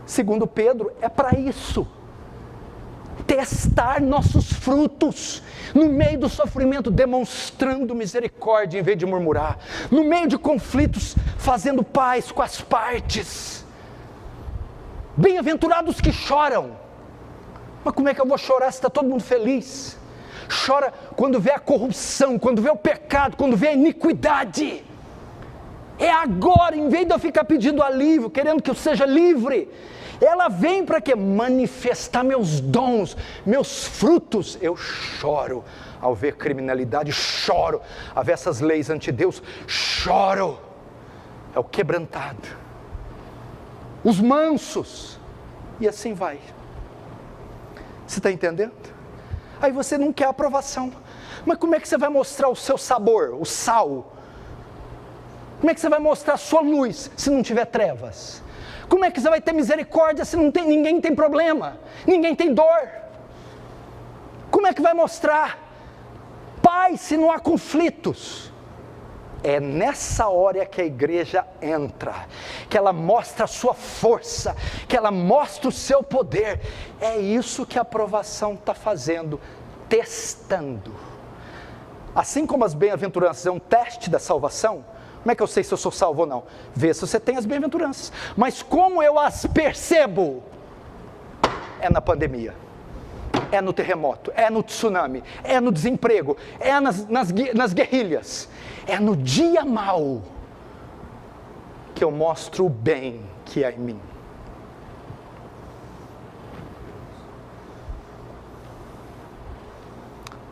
segundo Pedro, é para isso, testar nossos frutos, no meio do sofrimento, demonstrando misericórdia em vez de murmurar, no meio de conflitos, fazendo paz com as partes. Bem-aventurados que choram. Mas como é que eu vou chorar se está todo mundo feliz? Chora quando vê a corrupção, quando vê o pecado, quando vê a iniquidade. É agora, em vez de eu ficar pedindo alívio, querendo que eu seja livre, ela vem para quê? Manifestar meus dons, meus frutos. Eu choro ao ver criminalidade, choro ao ver essas leis ante Deus, choro. É o quebrantado. Os mansos. E assim vai. Você está entendendo? Aí você não quer aprovação. Mas como é que você vai mostrar o seu sabor, o sal? Como é que você vai mostrar a sua luz se não tiver trevas? Como é que você vai ter misericórdia se ninguém tem problema? Ninguém tem dor? Como é que vai mostrar paz se não há conflitos? É nessa hora que a igreja entra, que ela mostra a sua força, que ela mostra o seu poder. É isso que a aprovação está fazendo, testando. Assim como as bem-aventuranças é um teste da salvação, como é que eu sei se eu sou salvo ou não? Vê se você tem as bem-aventuranças. Mas como eu as percebo? É na pandemia, é no terremoto, é no tsunami, é no desemprego, é nas guerrilhas. É no dia mau que eu mostro o bem que há em mim.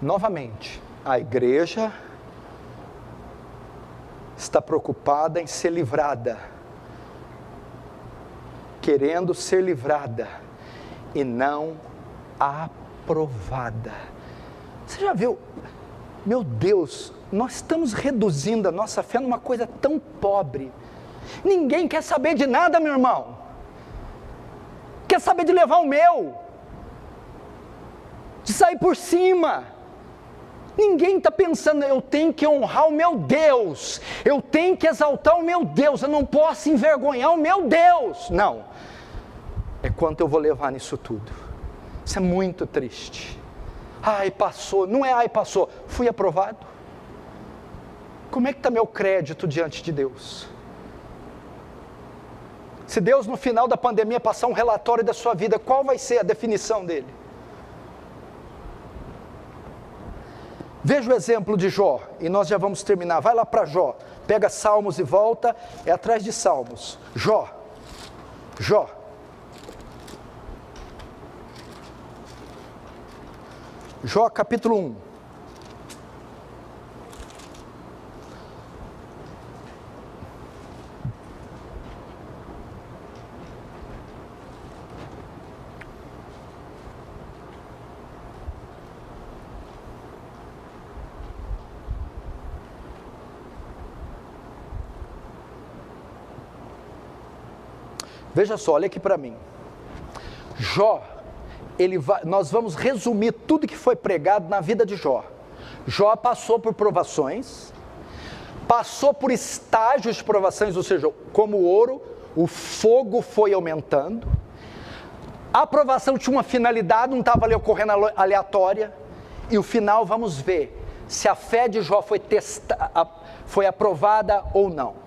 Novamente, a igreja está preocupada em ser livrada, querendo ser livrada e não aprovada. Você já viu? Meu Deus, nós estamos reduzindo a nossa fé numa coisa tão pobre. Ninguém quer saber de nada, meu irmão. Quer saber de levar o meu, de sair por cima. Ninguém está pensando, eu tenho que honrar o meu Deus, eu tenho que exaltar o meu Deus, eu não posso envergonhar o meu Deus. Não, é quanto eu vou levar nisso tudo. Isso é muito triste. Ai, passou, não é ai, passou, fui aprovado. Como é que está meu crédito diante de Deus? Se Deus no final da pandemia passar um relatório da sua vida, qual vai ser a definição dele? Veja o exemplo de Jó, e nós já vamos terminar. Vai lá para Jó, pega Salmos e volta, é atrás de Salmos. Jó. Jó capítulo 1. Veja só, olha aqui para mim. Jó, nós vamos resumir tudo que foi pregado na vida de Jó. Jó passou por provações, passou por estágios de provações, ou seja, como o ouro, o fogo foi aumentando. A aprovação tinha uma finalidade, não estava ali ocorrendo aleatória. E o final, vamos ver se a fé de Jó foi aprovada ou não.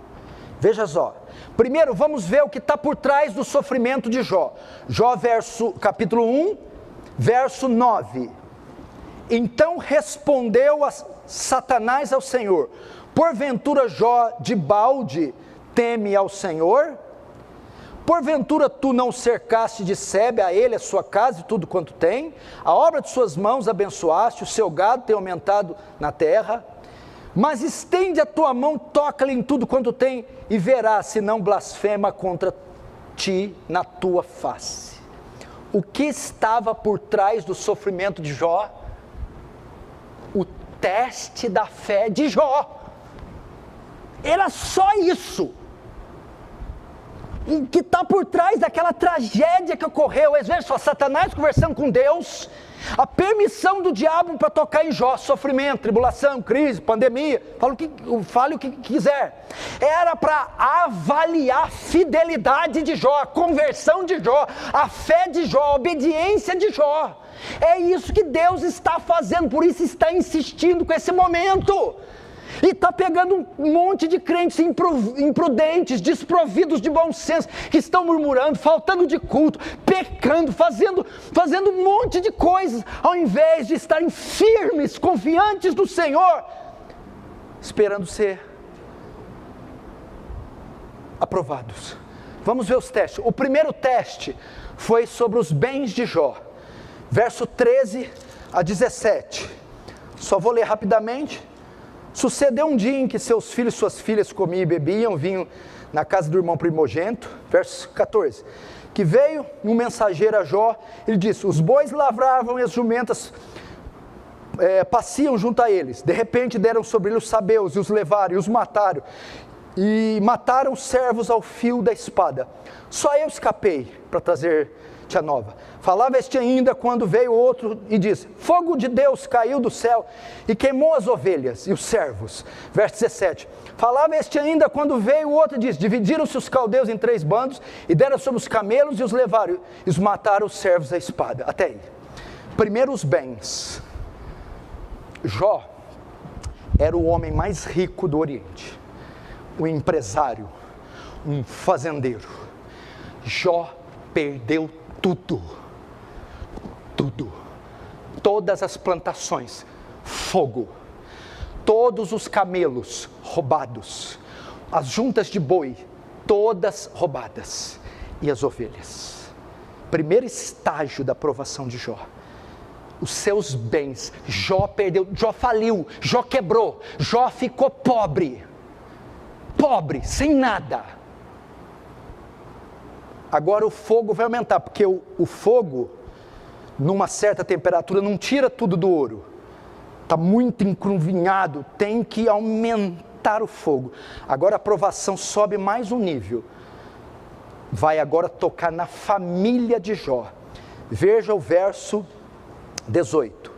Veja só, primeiro vamos ver o que está por trás do sofrimento de Jó. Jó capítulo 1, verso 9. Então respondeu Satanás ao Senhor: porventura Jó de balde teme ao Senhor? Porventura tu não cercaste de sebe a ele, a sua casa e tudo quanto tem? A obra de suas mãos abençoaste, o seu gado tem aumentado na terra? Mas estende a tua mão, toca-lhe em tudo quanto tem, e verás se não blasfema contra ti na tua face. O que estava por trás do sofrimento de Jó? O teste da fé de Jó. Era só isso. O que está por trás daquela tragédia que ocorreu, veja só, Satanás conversando com Deus, a permissão do diabo para tocar em Jó, sofrimento, tribulação, crise, pandemia, fale o que quiser, era para avaliar a fidelidade de Jó, a conversão de Jó, a fé de Jó, a obediência de Jó. É isso que Deus está fazendo, por isso está insistindo com esse momento. E está pegando um monte de crentes imprudentes, desprovidos de bom senso, que estão murmurando, faltando de culto, pecando, fazendo um monte de coisas, ao invés de estarem firmes, confiantes no Senhor, esperando ser aprovados. Vamos ver os testes. O primeiro teste foi sobre os bens de Jó, verso 13 a 17. Só vou ler rapidamente. Sucedeu um dia em que seus filhos e suas filhas comiam e bebiam vinho na casa do irmão primogênito, verso 14, que veio um mensageiro a Jó, ele disse: os bois lavravam e as jumentas passeam junto a eles, de repente deram sobre ele os sabeus e os levaram e os mataram, e mataram os servos ao fio da espada. Só eu escapei para trazer-te a nova. Falava este ainda quando veio outro e disse: fogo de Deus caiu do céu e queimou as ovelhas e os servos. Verso 17. Falava este ainda quando veio outro e disse: dividiram-se os caldeus em 3 bandos e deram sobre os camelos e os levaram e os mataram os servos à espada. Até aí. Primeiro os bens. Jó era o homem mais rico do Oriente, um empresário, um fazendeiro. Jó perdeu tudo, todas as plantações, fogo, todos os camelos roubados, as juntas de boi, todas roubadas, e as ovelhas. Primeiro estágio da provação de Jó. Os seus bens, Jó perdeu, Jó faliu, Jó quebrou, Jó ficou pobre, sem nada. Agora o fogo vai aumentar, porque o fogo, numa certa temperatura, não tira tudo do ouro, está muito encrunvinhado, tem que aumentar o fogo. Agora a provação sobe mais um nível. Vai agora tocar na família de Jó. Veja o verso 18.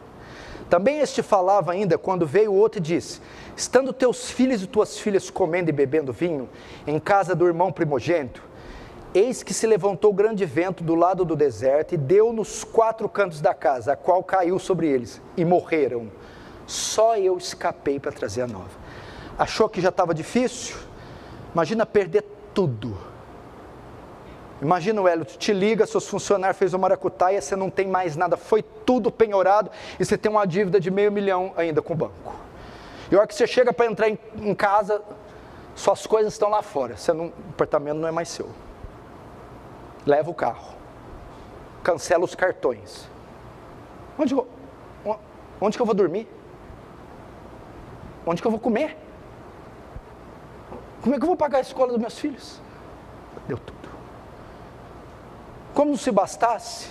Também este falava ainda quando veio o outro e disse: estando teus filhos e tuas filhas comendo e bebendo vinho em casa do irmão primogênito, eis que se levantou grande vento do lado do deserto e deu nos 4 cantos da casa, a qual caiu sobre eles, e morreram. Só eu escapei para trazer a nova. Achou que já estava difícil? Imagina perder tudo. Imagina o Hélio, te liga, seus funcionários fez uma maracutaia, você não tem mais nada, foi tudo penhorado, e você tem uma dívida de $500 mil ainda com o banco. E a hora que você chega para entrar em casa, suas coisas estão lá fora, o apartamento não é mais seu. Leva o carro, cancela os cartões. Onde que eu vou dormir? Onde que eu vou comer? Como é que eu vou pagar a escola dos meus filhos? Deu tudo. Como não se bastasse,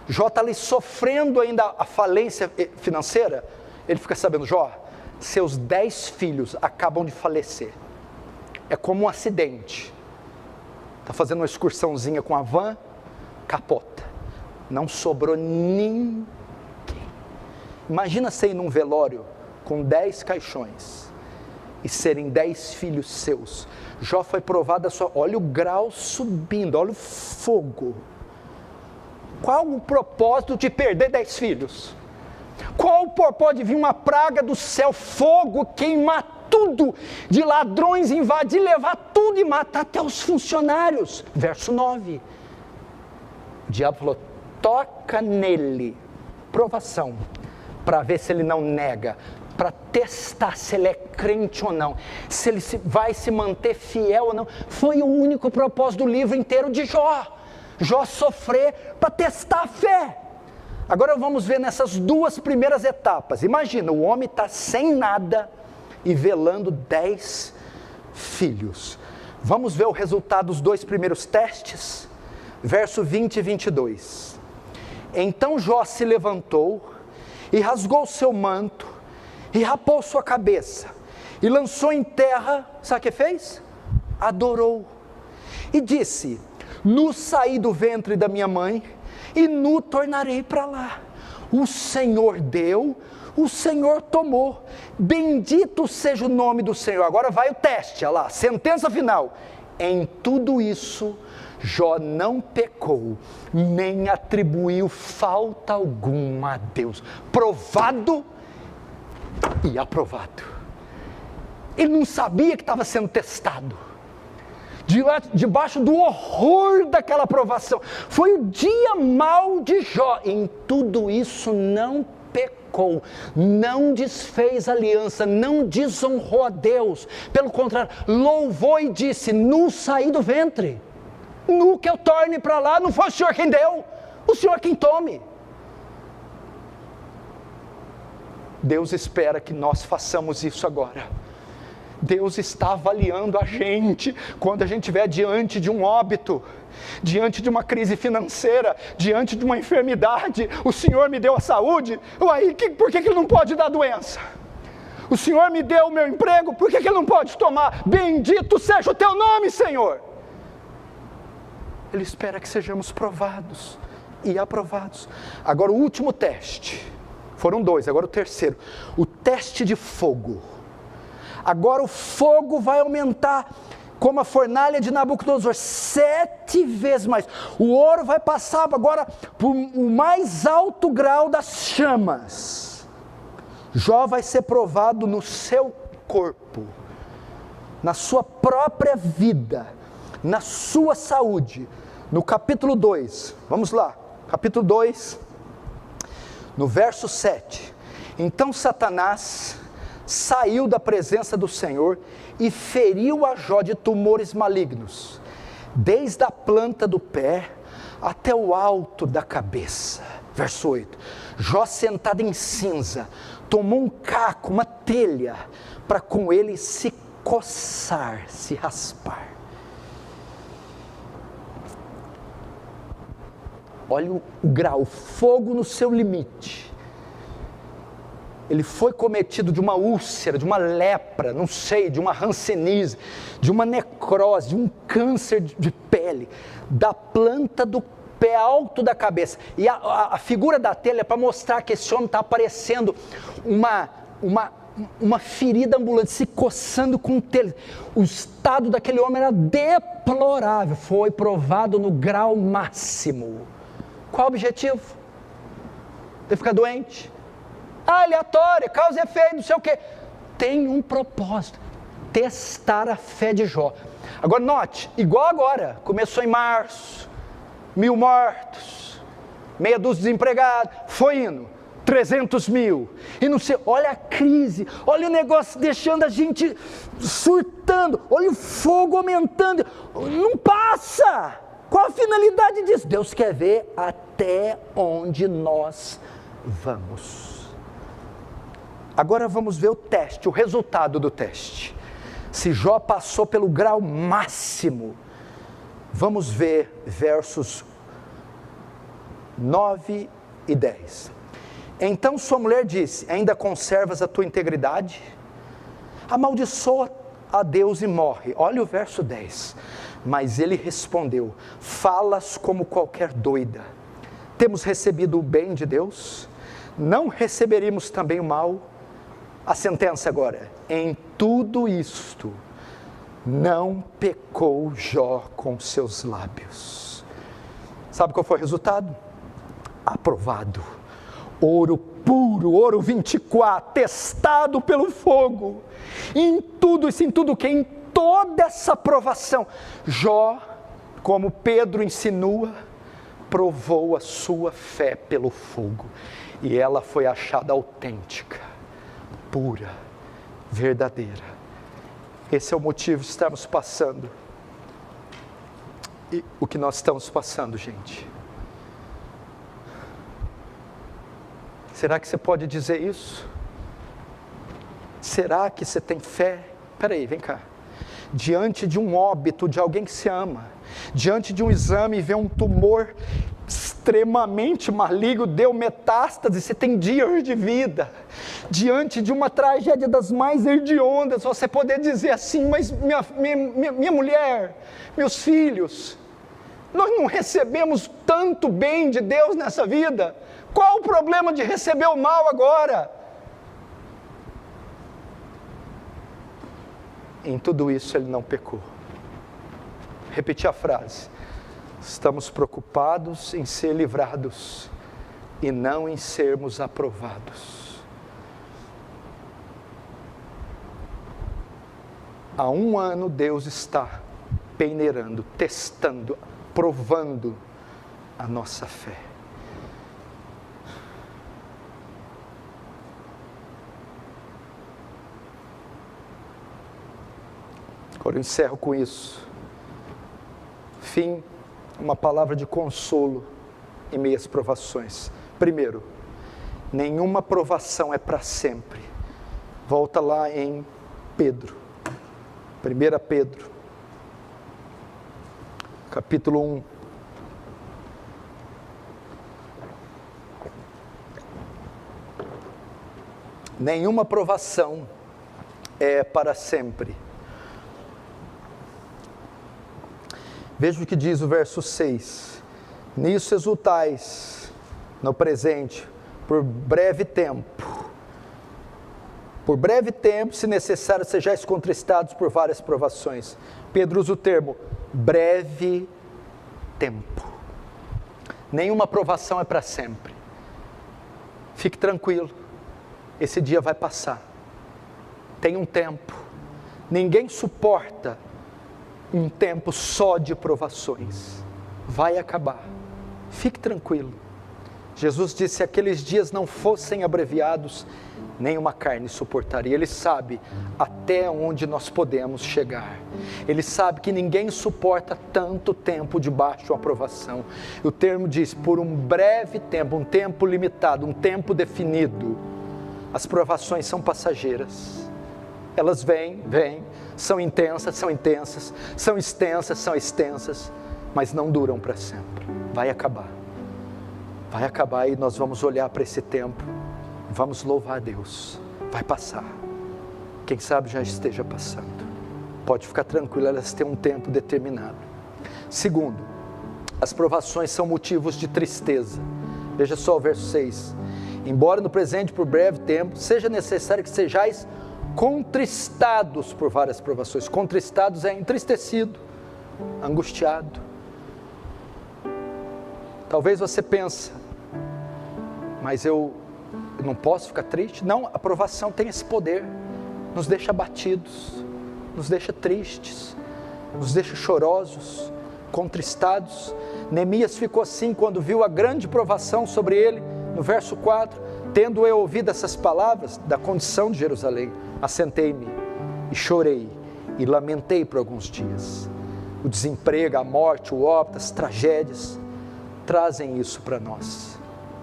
Jó está ali sofrendo ainda a falência financeira. Ele fica sabendo: Jó, seus 10 filhos acabam de falecer. É como um acidente. Está fazendo uma excursãozinha com a van, capota. Não sobrou ninguém. Imagina você ir num velório com 10 caixões e serem 10 filhos seus. Jó foi provado a sua... Olha o grau subindo, olha o fogo. Qual o propósito de perder 10 filhos? Qual o propósito de vir uma praga do céu, fogo, queimar tudo, de ladrões invadir, levar tudo e matar até os funcionários? Verso 9. O diabo falou: toca nele, provação, para ver se ele não nega, para testar se ele é crente ou não, se ele vai se manter fiel ou não. Foi o único propósito do livro inteiro de Jó. Jó sofrer para testar a fé. Agora vamos ver nessas 2 primeiras etapas. Imagina, o homem está sem nada e velando 10 filhos. Vamos ver o resultado dos 2 primeiros testes, verso 20 e 22. Então Jó se levantou e rasgou seu manto e rapou sua cabeça e lançou em terra. Sabe o que fez? Adorou e disse: nu saí do ventre da minha mãe e nu tornarei para lá. O Senhor deu, o Senhor tomou, bendito seja o nome do Senhor. Agora vai o teste, olha lá, sentença final. Em tudo isso Jó não pecou, nem atribuiu falta alguma a Deus. Provado e aprovado. Ele não sabia que estava sendo testado. Debaixo do horror daquela provação. Foi o dia mau de Jó. Em tudo isso não pecou, não desfez aliança, não desonrou a Deus. Pelo contrário, louvou e disse: nu saí do ventre, nu que eu torne para lá. Não foi o Senhor quem deu, o Senhor quem tome. Deus espera que nós façamos isso agora. Deus está avaliando a gente quando a gente estiver diante de um óbito, diante de uma crise financeira, diante de uma enfermidade. O Senhor me deu a saúde, por que Ele não pode dar doença? O Senhor me deu o meu emprego, por que Ele não pode tomar? Bendito seja o teu nome, Senhor. Ele espera que sejamos provados e aprovados. Agora o último teste, foram 2, agora o terceiro, o teste de fogo. Agora o fogo vai aumentar como a fornalha de Nabucodonosor, 7 vezes mais. O ouro vai passar agora por o mais alto grau das chamas. Jó vai ser provado no seu corpo, na sua própria vida, na sua saúde. No capítulo 2, vamos lá, capítulo 2, no verso 7. Então Satanás saiu da presença do Senhor e feriu a Jó de tumores malignos, desde a planta do pé até o alto da cabeça. Verso 8. Jó, sentado em cinza, tomou um caco, uma telha, para com ele se coçar, se raspar. Olha o grau, fogo no seu limite. ele foi cometido de uma úlcera, de uma lepra, não sei, de uma hanseníase, de uma necrose, de um câncer de pele, da planta do pé alto da cabeça. E a figura da telha é para mostrar que esse homem está aparecendo uma ferida ambulante, se coçando com telha. O estado daquele homem era deplorável, foi provado no grau máximo. Qual o objetivo? Ele ficar doente? Aleatório, causa e efeito, não sei o quê. Tem um propósito: testar a fé de Jó. Agora note, igual agora, começou em março, 1.000 mortos, meia dúzia de desempregados, foi indo, 300 mil, e não sei, olha a crise, olha o negócio deixando a gente surtando, olha o fogo aumentando, não passa. Qual a finalidade disso? Deus quer ver até onde nós vamos. Agora vamos ver o teste, o resultado do teste. Se Jó passou pelo grau máximo, vamos ver versos 9 e 10. Então sua mulher disse: ainda conservas a tua integridade? Amaldiçoa a Deus e morre. Olha o verso 10. Mas ele respondeu: falas como qualquer doida. Temos recebido o bem de Deus? Não receberíamos também o mal? A sentença agora: em tudo isto não pecou Jó com seus lábios. Sabe qual foi o resultado? Aprovado. Ouro puro, ouro 24, testado pelo fogo. Em tudo isso, em tudo que? Em toda essa provação, Jó, como Pedro insinua, provou a sua fé pelo fogo. E ela foi achada autêntica, pura, verdadeira. Esse é o motivo de estarmos passando. E o que nós estamos passando, gente? Será que você pode dizer isso? Será que você tem fé? Espera aí, vem cá. Diante de um óbito de alguém que se ama, diante de um exame e vê um tumor extremamente maligno, deu metástase, você tem dias de vida. Diante de uma tragédia das mais hediondas, você poder dizer assim: mas minha mulher, meus filhos, nós não recebemos tanto bem de Deus nessa vida. Qual o problema de receber o mal agora? Em tudo isso ele não pecou. Repetir a frase: estamos preocupados em ser livrados e não em sermos aprovados. Há 1 ano Deus está peneirando, testando, provando a nossa fé. Agora eu encerro com isso. Fim, uma palavra de consolo em meio às provações. Primeiro, nenhuma provação é para sempre. Volta lá em Pedro, 1 Pedro, capítulo 1. Nenhuma provação é para sempre. Veja o que diz o verso 6. Nisso exultais, no presente, por breve tempo. Por breve tempo, se necessário, sejais contristados por várias provações. Pedro usa o termo breve tempo. Nenhuma provação é para sempre. Fique tranquilo, esse dia vai passar. Tem um tempo. Ninguém suporta um tempo só de provações. Vai acabar. Fique tranquilo. Jesus disse: se aqueles dias não fossem abreviados, nenhuma carne suportaria. Ele sabe até onde nós podemos chegar. Ele sabe que ninguém suporta tanto tempo debaixo de uma provação. O termo diz: por um breve tempo, um tempo limitado, um tempo definido. As provações são passageiras. Elas vêm, são intensas, são extensas, mas não duram para sempre. Vai acabar e nós vamos olhar para esse tempo Vamos louvar a Deus. Vai passar. Quem sabe já esteja passando. Pode ficar tranquilo, elas têm um tempo determinado. Segundo, as provações são motivos de tristeza. Veja só o verso 6. Embora no presente por breve tempo seja necessário que sejais contristados por várias provações. Contristados é entristecido, angustiado. Talvez você pense, mas eu não posso ficar triste? Não, a provação tem esse poder. Nos deixa abatidos, nos deixa tristes, nos deixa chorosos, contristados. Neemias ficou assim quando viu a grande provação sobre ele, no verso 4, tendo eu ouvido essas palavras da condição de Jerusalém, assentei-me e chorei e lamentei por alguns dias. O desemprego, a morte, o óbito, as tragédias trazem isso para nós,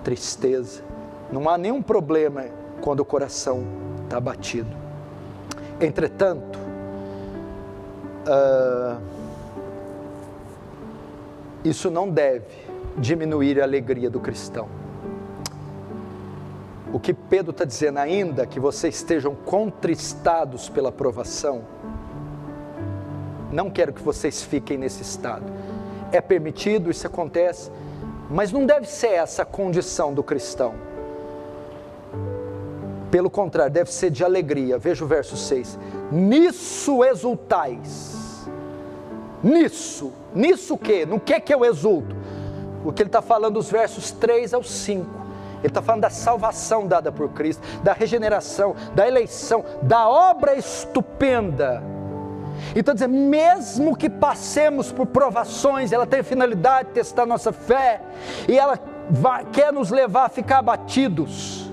tristeza. Não há nenhum problema quando o coração está abatido. Entretanto, isso não deve diminuir a alegria do cristão. O que Pedro está dizendo, ainda que vocês estejam contristados pela provação, não quero que vocês fiquem nesse estado. É permitido, isso acontece, mas não deve ser essa a condição do cristão. Pelo contrário, deve ser de alegria. Veja o verso 6. Nisso exultais. Nisso o quê? No que eu exulto? O que ele está falando dos versos 3 ao 5. Ele está falando da salvação dada por Cristo, da regeneração, da eleição, da obra estupenda. Então, dizer, mesmo que passemos por provações, ela tem a finalidade de testar nossa fé, e ela quer nos levar a ficar abatidos.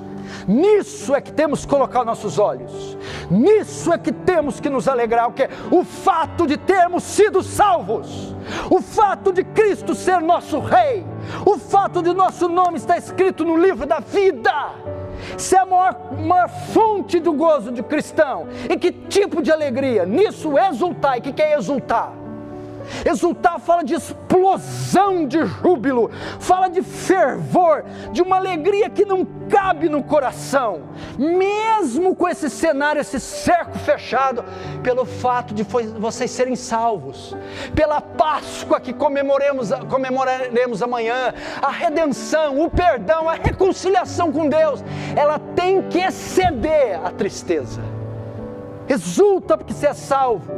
Nisso é que temos que colocar nossos olhos, nisso é que temos que nos alegrar, o fato de termos sido salvos, o fato de Cristo ser nosso Rei, o fato de nosso nome estar escrito no livro da vida, isso é a maior fonte do gozo de cristão. E que tipo de alegria? Nisso exultar. E o que é exultar? Exultar fala de explosão de júbilo, fala de fervor, de uma alegria que não cabe no coração, mesmo com esse cenário, esse cerco fechado, pelo fato de vocês serem salvos, pela Páscoa que comemoraremos amanhã, a redenção, o perdão, a reconciliação com Deus, ela tem que exceder a tristeza. Exulta porque você é salvo.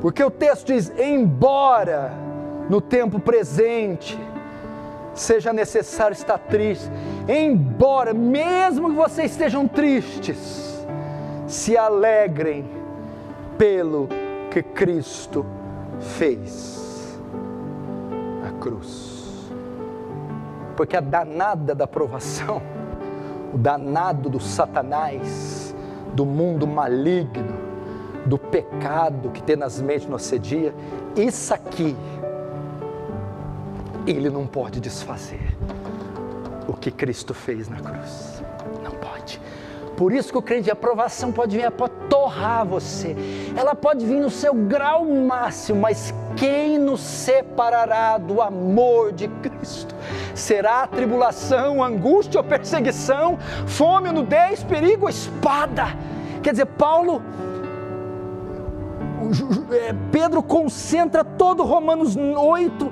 Porque o texto diz, embora no tempo presente seja necessário estar triste, embora, mesmo que vocês estejam tristes, se alegrem pelo que Cristo fez na cruz. Porque a danada da provação, o danado do Satanás, do mundo maligno, do pecado que tenazmente nos assedia, isso aqui, ele não pode desfazer o que Cristo fez na cruz, não pode. Por isso que o crente, a provação pode vir, ela pode torrar você, ela pode vir no seu grau máximo, mas quem nos separará do amor de Cristo? Será a tribulação, angústia ou perseguição, fome, nudez, perigo ou espada? Quer dizer, Pedro concentra todo Romanos 8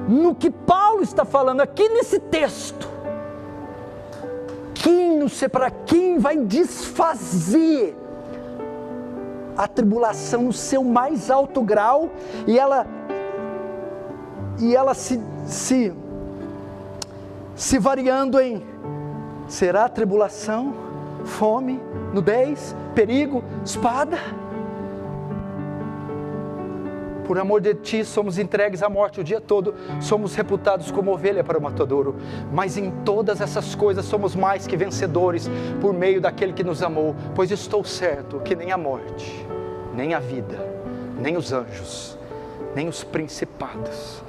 no que Paulo está falando aqui nesse texto. Quem nos separa, quem vai desfazer a tribulação no seu mais alto grau, e ela se variando em, será a tribulação, fome, nudez, perigo, espada? Por amor de ti, somos entregues à morte o dia todo, somos reputados como ovelha para o matadouro, mas em todas essas coisas somos mais que vencedores, por meio daquele que nos amou, pois estou certo que nem a morte, nem a vida, nem os anjos, nem os principados,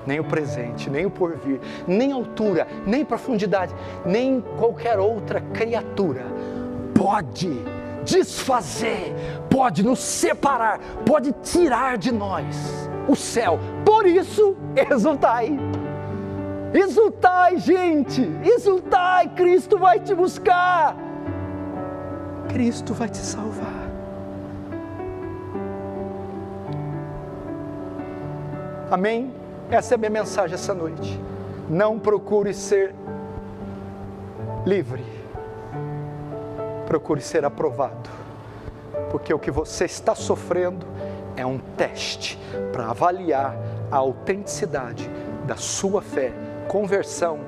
nem o presente, nem o porvir, nem altura, nem profundidade, nem qualquer outra criatura pode desfazer, pode nos separar, pode tirar de nós o céu. Por isso, exultai. Exultai, gente, exultai, Cristo vai te buscar. Cristo vai te salvar. Amém? Essa é a minha mensagem essa noite. Não procure ser livre. Procure ser aprovado. Porque o que você está sofrendo é um teste para avaliar a autenticidade da sua fé, conversão,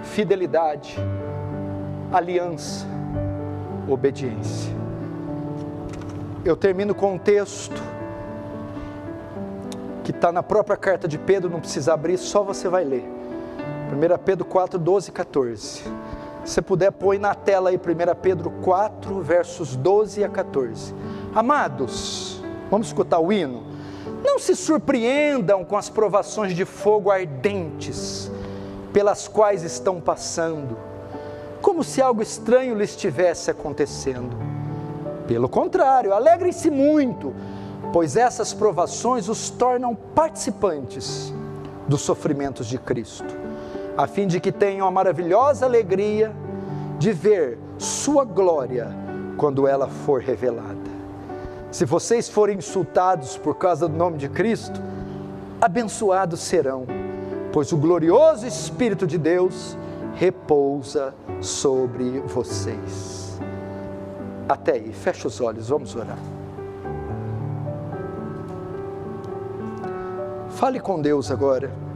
fidelidade, aliança, obediência. Eu termino com um texto que está na própria carta de Pedro, não precisa abrir, só você vai ler. 1 Pedro 4, 12 e 14. Se você puder, põe na tela aí 1 Pedro 4, versos 12 a 14. Amados, vamos escutar o hino? Não se surpreendam com as provações de fogo ardentes, pelas quais estão passando, como se algo estranho lhes estivesse acontecendo. Pelo contrário, alegrem-se muito, pois essas provações os tornam participantes dos sofrimentos de Cristo, a fim de que tenham a maravilhosa alegria de ver sua glória quando ela for revelada. Se vocês forem insultados por causa do nome de Cristo, abençoados serão, pois o glorioso Espírito de Deus repousa sobre vocês. Até aí, fecha os olhos, vamos orar. Fale com Deus agora.